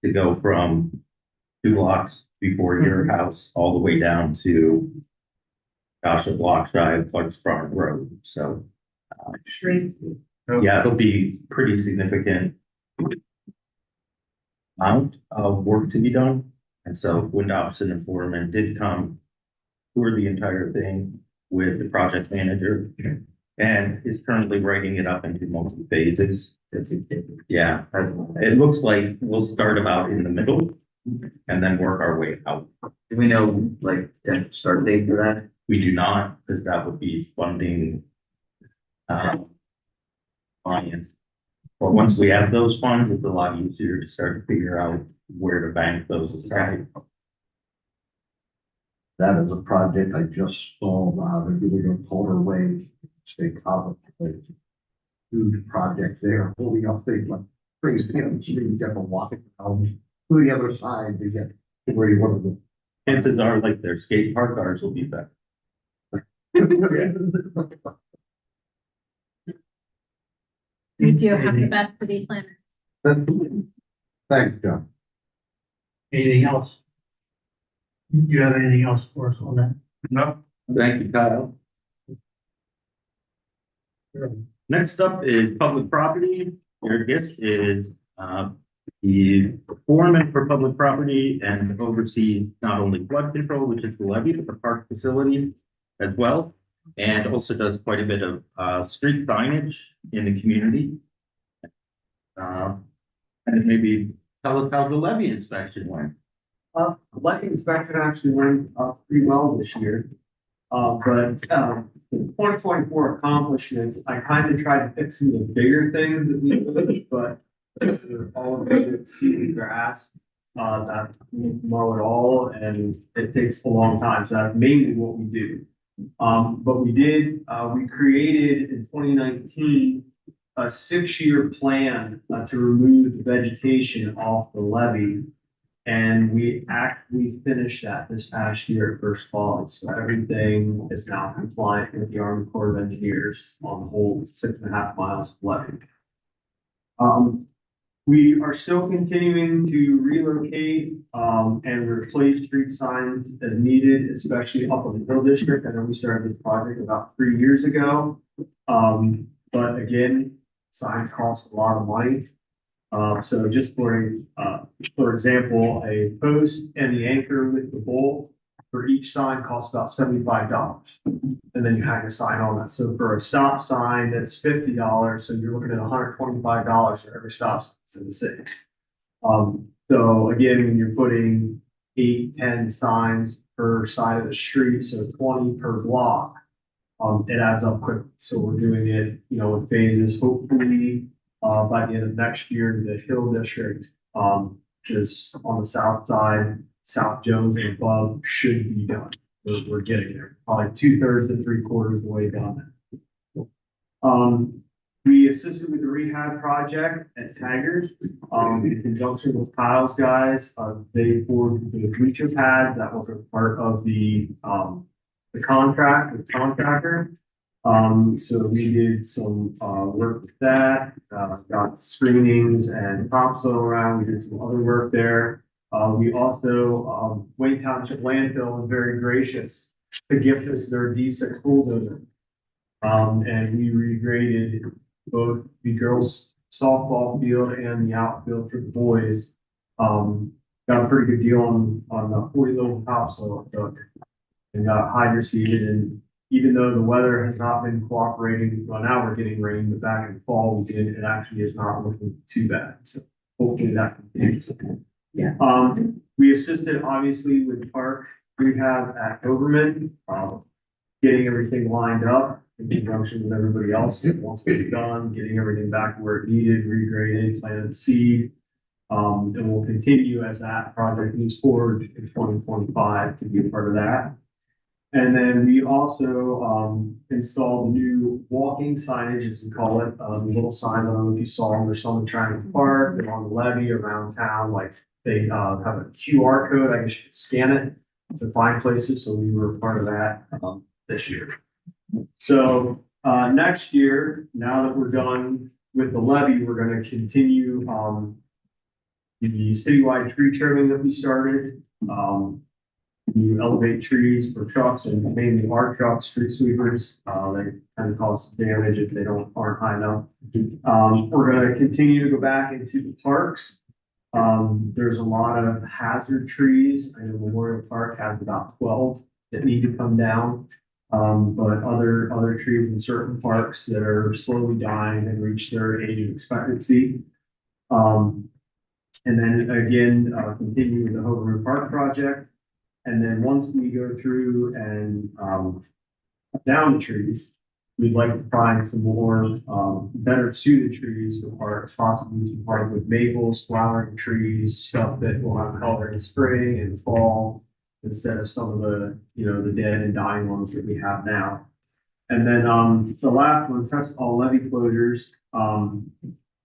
To go from 2 blocks before your house all the way down to a block shy of Clark's Farm Road, so. Yeah, it'll be pretty significant amount of work to be done. And so when Dobson and Foreman did come tour the entire thing with the project manager and is currently writing it up into multiple phases. Yeah, it looks like we'll start about in the middle and then work our way out. Do we know, like, potential start date for that? We do not, because that would be funding clients. But once we have those funds, it's a lot easier to start to figure out where to bank those aside. That is a project I just saw, they're doing a Colder Way State College. Huge project there, holding up things like crazy, you get them walking down to the other side to get to where you want to go. Chances are like their skate park, ours will be better. You do have the best city planners. Thanks, John. Anything else? Do you have anything else for us on that? No. Thank you, Kyle. Next up is public property. Your guest is the foreman for public property and oversees not only flood control, which is the levee, but the park facility as well. And also does quite a bit of street signage in the community. And maybe tell us how the levee inspection went. Levee inspection actually went pretty well this year. But 2024 accomplishments, I kind of tried to fix some of the bigger things that we did, but all of the seeding grass, that we mow it all, and it takes a long time. So that's mainly what we do. But we did, we created in 2019 a 6-year plan to remove the vegetation off the levee. And we finished that this past year at First College. So everything is now compliant with the Army Corps of Engineers on the whole 6.5 miles of levee. We are still continuing to relocate and replace street signs as needed, especially up in the Hill District. I know we started this project about 3 years ago. But again, signs cost a lot of money. So just for example, a post and the anchor with the bowl for each sign costs about $75. And then you hang a sign on that. So for a stop sign, that's $50. So you're looking at $125 for every stop sign in the city. So again, when you're putting 8-10 signs per side of the street, so 20 per block, it adds up quick. So we're doing it, in phases, hopefully, by the end of next year, the Hill District, which is on the south side, South Jones and above, should be done. We're getting there, probably 2/3 to 3/4 of the way done. We assisted with the rehab project at Taggart, in conjunction with Kyle's guys. They poured the bleacher pad that was a part of the contract with the contractor. So we did some work with that, got screenings and topsoil around. We did some other work there. We also, Wayne Township Landfill was very gracious to gift us their D6 bulldozer. And we regraded both the girls softball field and the outfield for the boys. Got a pretty good deal on the 40 little topsoil truck and got hydro seeded. And even though the weather has not been cooperating, well, now we're getting rain, but back in the fall we did, it actually is not looking too bad. So hopefully that continues. Yeah. We assisted obviously with park rehab at Overman, getting everything lined up in conjunction with everybody else that wants to be done, getting everything back to where it needed, regraded, planted seed. And we'll continue as that project moves forward in 2025 to be a part of that. And then we also, installed new walking signage, as we call it, the little sign, I don't know if you saw them, there's some in Triangle Park, and on the levee around town, like they, have a QR code, I guess you could scan it to find places, so we were part of that, this year. So, next year, now that we're done with the levee, we're gonna continue, the citywide tree trimming that we started. You elevate trees for trucks and mainly our trucks, street sweepers, they kind of cause damage if they aren't high enough. We're gonna continue to go back into the parks. There's a lot of hazard trees. I know Memorial Park has about 12 that need to come down. But other trees in certain parks that are slowly dying and reach their age of expectancy. And then again, continue with the Hope Road Park project. And then once we go through and, cut down the trees, we'd like to find some more, better suited trees for parks, possibly some park with maples, flowering trees, stuff that will have color in spring and fall, instead of some of the, the dead and dying ones that we have now. And then, the last one, that's all levee closures.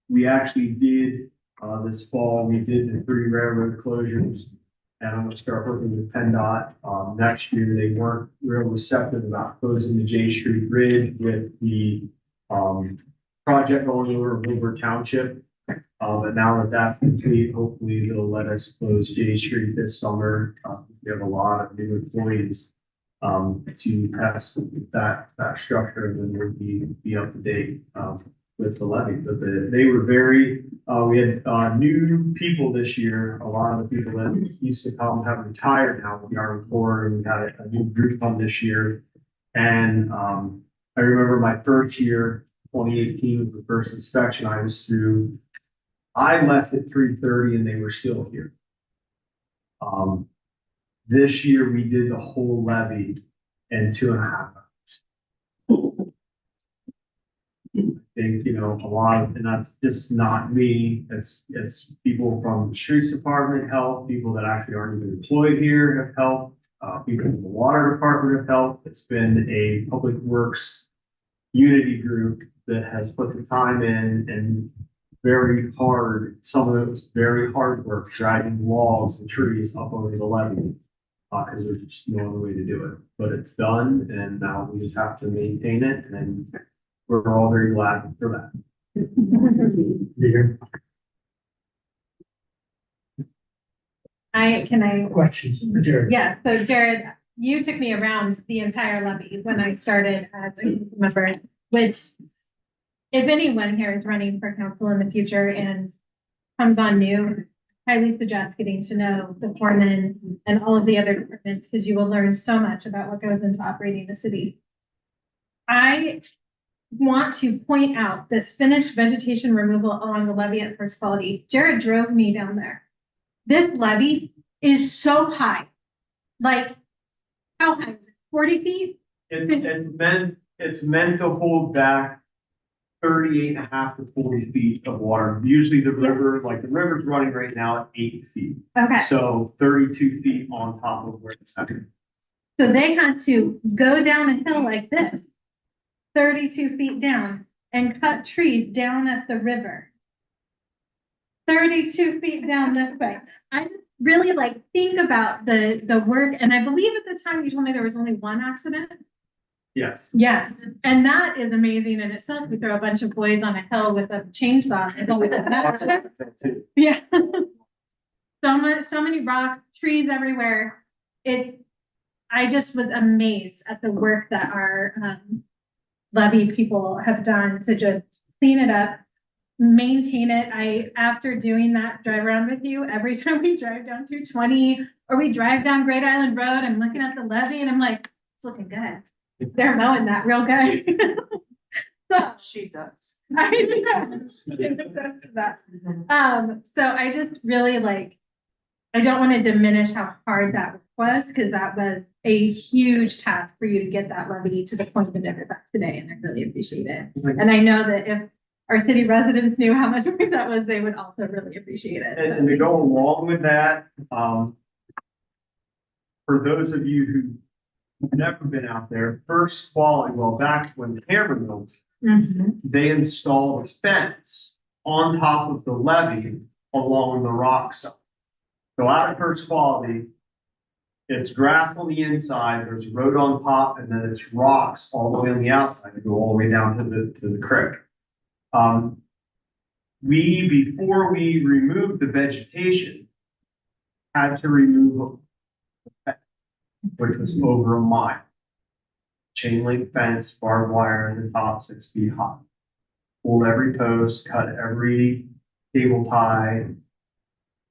We actually did, this fall, we did the 3 railroad closures. And I'm gonna start working with PennDOT. Next year, they weren't real receptive about closing the J Street Bridge with the, project going over Wilbur Township. But now that that's complete, hopefully they'll let us close J Street this summer. We have a lot of new employees, to test that structure, and then we'll be up to date, with the levy. But they were very, we had, new people this year. A lot of the people that used to come have retired now with the Army Corps, and we had a new group come this year. And, I remember my first year, 2018 was the first inspection I was through. I left at 3:30 and they were still here. This year we did the whole levy in 2.5 hours. I think, a lot of, and that's just not me, it's people from the streets department help, people that actually aren't even employed here have helped, people from the water department have helped. It's been a public works unity group that has put the time in, and very hard, some of it was very hard work, dragging logs and trees up over the levee. Because there's just no other way to do it, but it's done, and now we just have to maintain it, and we're all very glad for that. Can I? Questions, Jared? Yeah, so Jared, you took me around the entire levy when I started as a member, which if anyone here is running for council in the future and comes on new, highly suggest getting to know the foreman and all of the other departments, because you will learn so much about what goes into operating a city. I want to point out this finished vegetation removal along the levee at First Quality. Jared drove me down there. This levee is so high. Like, how high is it? 40 feet? It's meant to hold back 38.5 to 40 feet of water. Usually the river, the river's running right now at 8 feet. Okay. So 32 feet on top of where it's at. So they had to go down a hill like this, 32 feet down, and cut trees down at the river. 32 feet down this way. I really think about the work, and I believe at the time you told me there was only 1 accident. Yes. Yes, and that is amazing in itself. We throw a bunch of boys on a hill with a chainsaw. It's only that. Yeah. So many rocks, trees everywhere. I just was amazed at the work that our levee people have done to just clean it up, maintain it. After doing that drive around with you, every time we drive down 220 or we drive down Great Island Road, I'm looking at the levee and I'm like, it's looking good. They're mowing that real good. So, she does. I know. So I just really I don't want to diminish how hard that was, because that was a huge task for you to get that levy to the point that it is at today, and I really appreciate it. And I know that if our city residents knew how much work that was, they would also really appreciate it. And to go along with that, for those of you who never been out there, First Quality, well, back when the hammer mills, they installed a fence on top of the levee along the rock side. So out of First Quality, it's grass on the inside, there's road on top, and then it's rocks all the way on the outside to go all the way down to the creek. Before we removed the vegetation, had to remove a fence, which was over a mile. Chain link fence, barbed wire in the top 6 feet high. Pulled every post, cut every cable tie,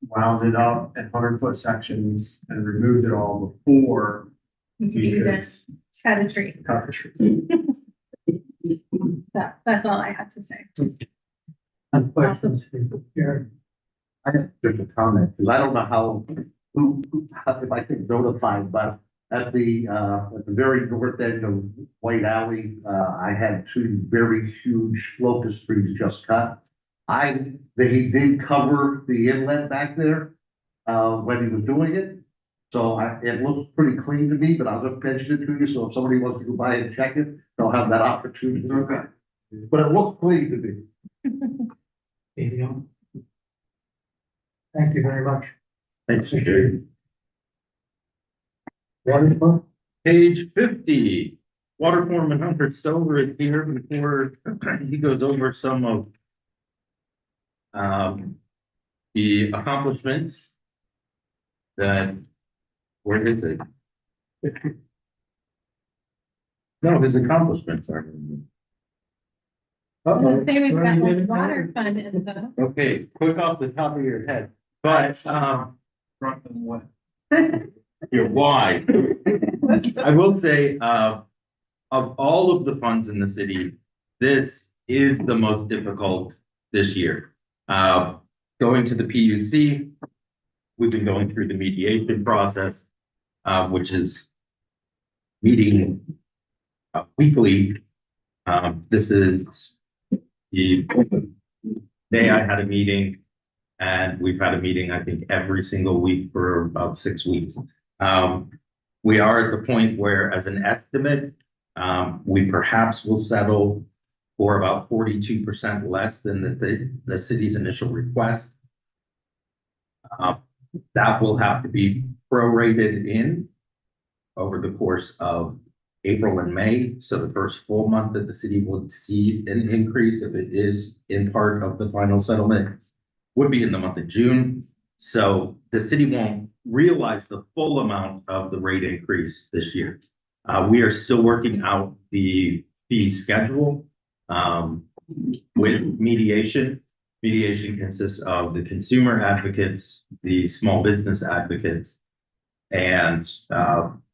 wound it up in 100-foot sections and removed it all before You could even cut a tree. cut the tree. That's all I have to say. Questions for Karen? I have just a comment, because I don't know how if I can notify, but at the very north end of White Alley, I had 2 very huge locust trees just cut. They did cover the inlet back there, when he was doing it. So it looks pretty clean to me, but I'll just mention it to you, so if somebody wants to go by and check it, they'll have that opportunity. Okay. But it looks clean to me. Anything else? Thank you very much. Thanks, Jerry. Wonderful. Page 50, Water Foreman Hunter Stover is here before he goes over some of the accomplishments that, where is it? No, his accomplishments are. Let's say we've got one water fund in the. Okay, quick off the top of your head, but, Front and what? you're wide. I will say, of all of the funds in the city, this is the most difficult this year. Going to the PUC, we've been going through the mediation process, which is meeting weekly. This is the day I had a meeting, and we've had a meeting, I think, every single week for about 6 weeks. We are at the point where, as an estimate, we perhaps will settle for about 42% less than the city's initial request. That will have to be prorated in over the course of April and May. So the first full month that the city would see an increase, if it is in part of the final settlement, would be in the month of June. So the city won't realize the full amount of the rate increase this year. We are still working out the fee schedule with mediation. Mediation consists of the consumer advocates, the small business advocates, and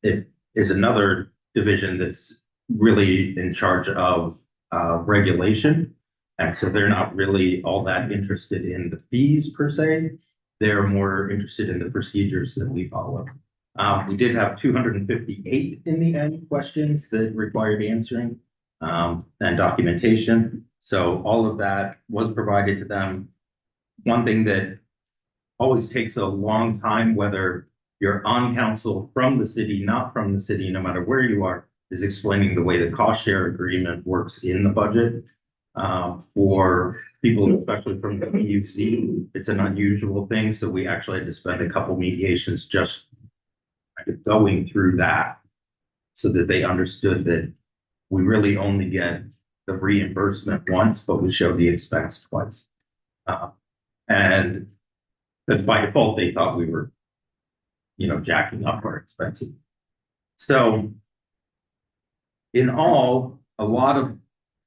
it is another division that's really in charge of regulation. And so they're not really all that interested in the fees per se. They're more interested in the procedures that we follow. We did have 258 in the end questions that required answering and documentation. So all of that was provided to them. One thing that always takes a long time, whether you're on council from the city, not from the city, no matter where you are, is explaining the way the cost share agreement works in the budget. For people, especially from the PUC, it's an unusual thing. So we actually had to spend a couple mediations just going through that so that they understood that we really only get the reimbursement once, but we show the expense twice. And that by default, they thought we were, jacking up our expenses. So in all, a lot of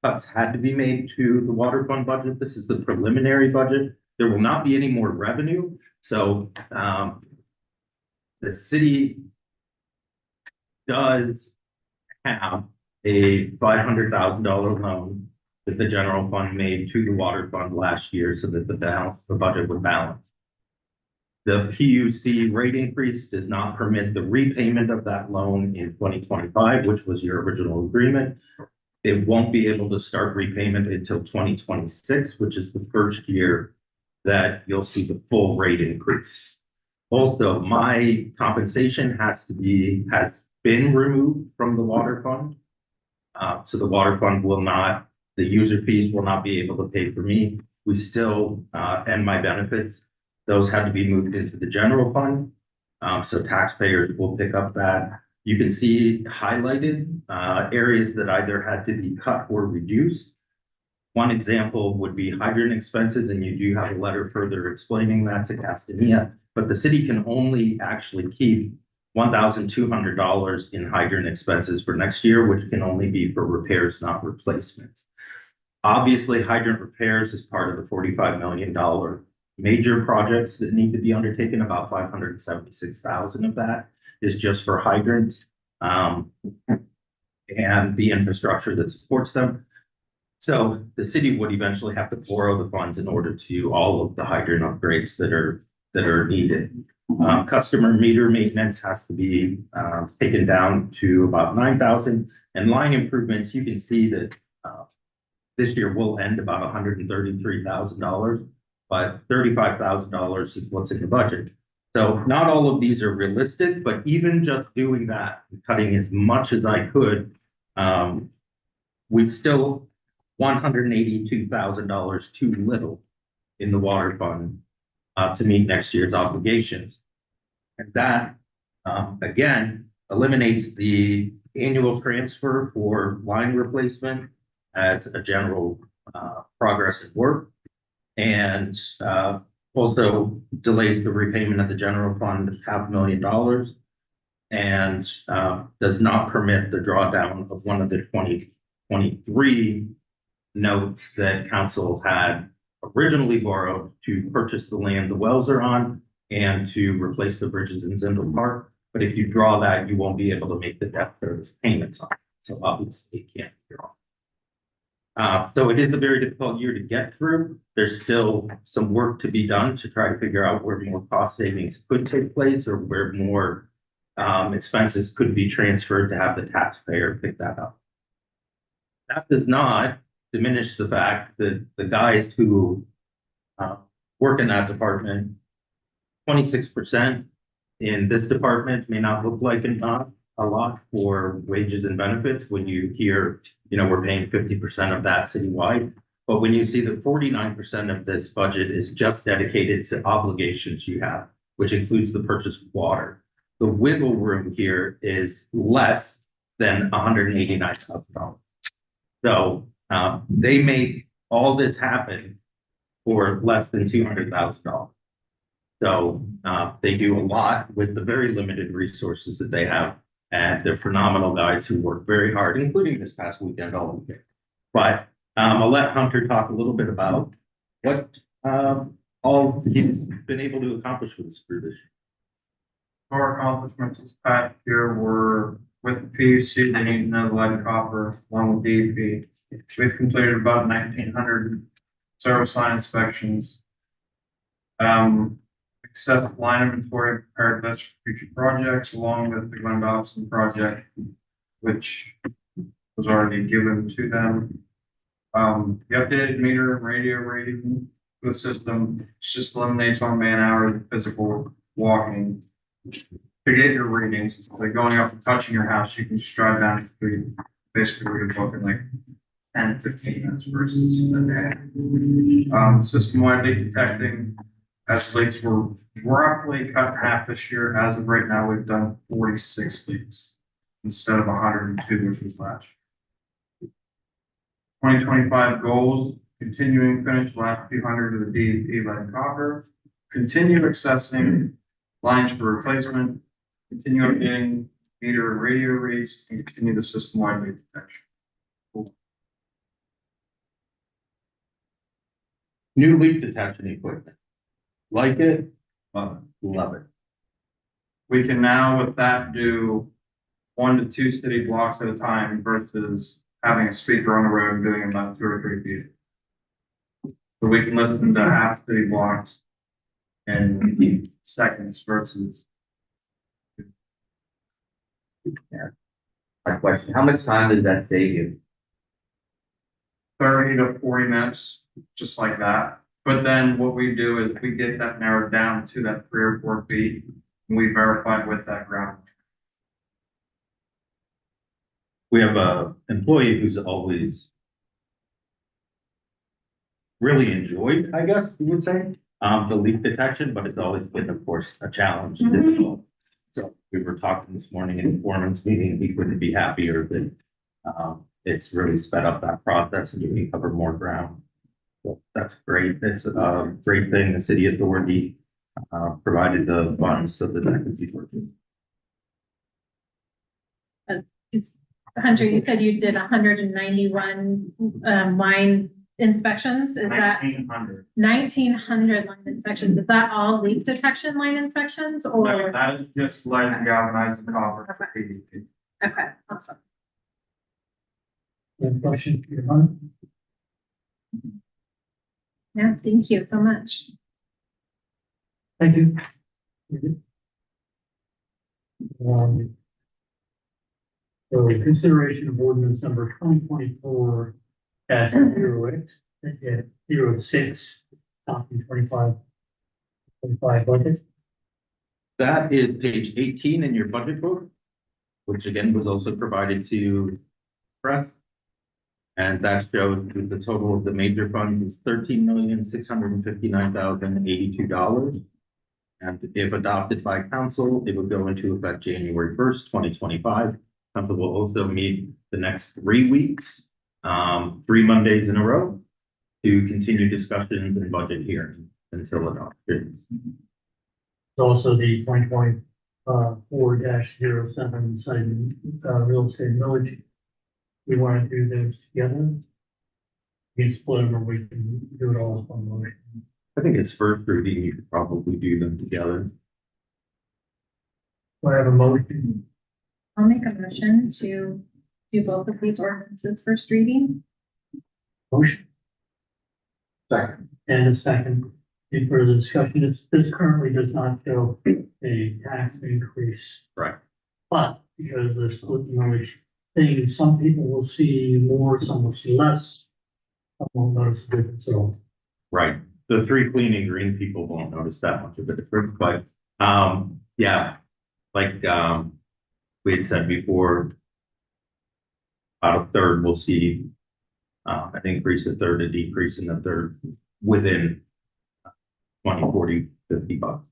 cuts had to be made to the water fund budget. This is the preliminary budget. There will not be any more revenue. So the city does have a $500,000 loan that the general fund made to the water fund last year so that the budget would balance. The PUC rate increase does not permit the repayment of that loan in 2025, which was your original agreement. It won't be able to start repayment until 2026, which is the first year that you'll see the full rate increase. Also, my compensation has been removed from the water fund. So the water fund will not, the user fees will not be able to pay for me. We still, and my benefits, those had to be moved into the general fund. So taxpayers will pick up that. You can see highlighted, areas that either had to be cut or reduced. One example would be hydrant expenses, and you do have a letter further explaining that to Castania, but the city can only actually keep $1,200 in hydrant expenses for next year, which can only be for repairs, not replacements. Obviously, hydrant repairs is part of the $45 million major projects that need to be undertaken. About 576,000 of that is just for hydrants, and the infrastructure that supports them. So the city would eventually have to borrow the funds in order to all of the hydrant upgrades that are needed. Customer meter maintenance has to be taken down to about 9,000, and line improvements, you can see that this year will end about $133,000, but $35,000 is what's in the budget. So not all of these are realistic, but even just doing that, cutting as much as I could, we still $182,000 too little in the water fund to meet next year's obligations. And that, again, eliminates the annual transfer for line replacement as a general progress at work, and also delays the repayment of the general fund $500,000, and does not permit the drawdown of one of the 2023 notes that council had originally borrowed to purchase the land the wells are on and to replace the bridges in Zindel Park. But if you draw that, you won't be able to make the debt service payments on it. So obviously it can't be drawn. So it is a very difficult year to get through. There's still some work to be done to try to figure out where more cost savings could take place, or where more expenses could be transferred to have the taxpayer pick that up. That does not diminish the fact that the guys who work in that department, 26% in this department may not look like a lot for wages and benefits when you hear, we're paying 50% of that citywide. But when you see that 49% of this budget is just dedicated to obligations you have, which includes the purchase of water, the wiggle room here is less than $189,000. So they make all this happen for less than $200,000. So they do a lot with the very limited resources that they have. And they're phenomenal guys who work very hard, including this past weekend all weekend. But I'll let Hunter talk a little bit about what all he's been able to accomplish with this crew this year. Our accomplishments this past year were with the PUC, they need another lead and copper, along with DEP. We've completed about 1,900 service line inspections. Accept line inventory and prepared best for future projects, along with the Glen Dobson project, which was already given to them. The updated meter and radio reading for the system just eliminates on man hours of physical walking to get your readings. Instead of going up and touching your house, you can just drive down the street, basically read a book in like 10 to 15 minutes versus a day. System-wide leak detecting, as leaks were roughly cut in half this year. As of right now, we've done 46 leaks instead of 102, which was last year. 2025 goals: continuing finish the last few hundred of the DEP lead and copper, continue accessing lines for replacement, continue updating meter and radio reads, and continue the system-wide leak detection. New leak detection equipment. Like it? Love it. We can now with that do 1 to 2 city blocks at a time versus having a speaker on the road and doing about 2 or 3 feet. So we can listen to half city blocks in seconds versus. Yeah. My question, how much time does that save you? 30 to 40 minutes, just like that. But then what we do is we get that narrowed down to that 3 or 4 feet, and we verify with that ground. we have a employee who's always really enjoyed, I guess you would say, the leak detection, but it's always been, of course, a challenge. and difficult. So we were talking this morning in the foreman's meeting, he couldn't be happier that, it's really sped up that process and you can cover more ground. So that's great. It's a great thing. The city authority, provided the funds so that that could be working. Hunter, you said you did 191 line inspections, is that 1,900. 1,900 line inspections? Is that all leak detection line inspections or? That is just lead galvanized copper. Okay, awesome. Any questions for your Hunter? Yeah, thank you so much. Thank you. So consideration of ordinance number 2024 06, talking 25 budget. That is page 18 in your budget book, which again was also provided to press. And that shows that the total of the major funds is $13,659,082. And if adopted by council, it would go into effect January 1st, 2025. Council will also meet the next 3 weeks, 3 Mondays in a row, to continue discussions and budget hearings until adopted. Also the 2024-07 citing real estate village. We want to do those together. We can split them or we can do it all as one motion. I think it's first reading, you could probably do them together. Do I have a motion? I'll make a motion to do both of these ordinances first reading. Motion. Second. And a second. Any further discussion? This currently does not show a tax increase. Right. But because the split millage thing, some people will see more, some will see less. Some won't notice the difference at all. Right. The 3 clean and green people won't notice that much of a difference, but, yeah, like, we had said before, about a third will see, an increase, a third, a decrease in the third within 20, 40, 50 bucks.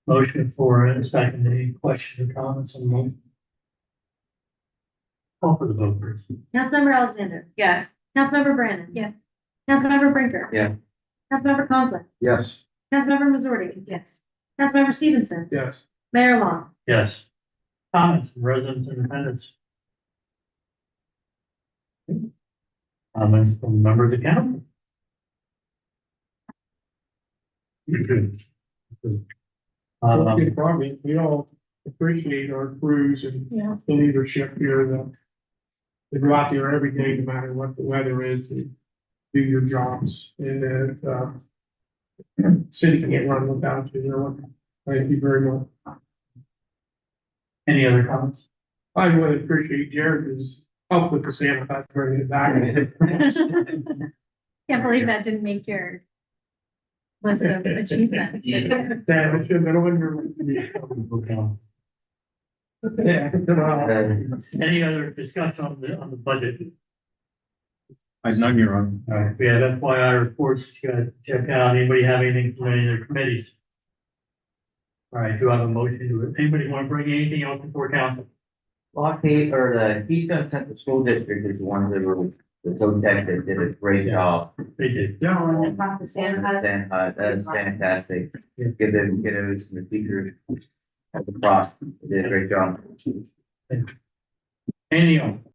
Motion for a second. Any questions or comments on the motion? Call for the vote, please. Councilmember Alexander. Yes. Councilmember Brandon. Yes. Councilmember Brinker. Yeah. Councilmember Conklin. Yes. Councilmember Missouri. Yes. Councilmember Stevenson. Yes. Mayor Long. Yes. Comments from residents and dependents? Comments from members of the council? Probably, we all appreciate our crews and Yeah. the leadership here, they go out there every day, no matter what the weather is, and do your jobs, and city can't run without you, thank you very much. Any other comments? I really appreciate Jared's help with the sanitizer, bringing it back. Can't believe that didn't make your list of achievements. Damn, it should have been on your. Yeah. Any other discussion on the budget? I know you're on. All right, we have FYI reports, you guys check out, anybody have anything from any of their committees? All right, do I have a motion to it? Anybody want to bring anything else before council? Lockheed or the Keystone Central School District is one that were the code tech that did a great job. They did. About the Santa. That is fantastic. Give them, some teachers at the prop, they did a great job. Anything else?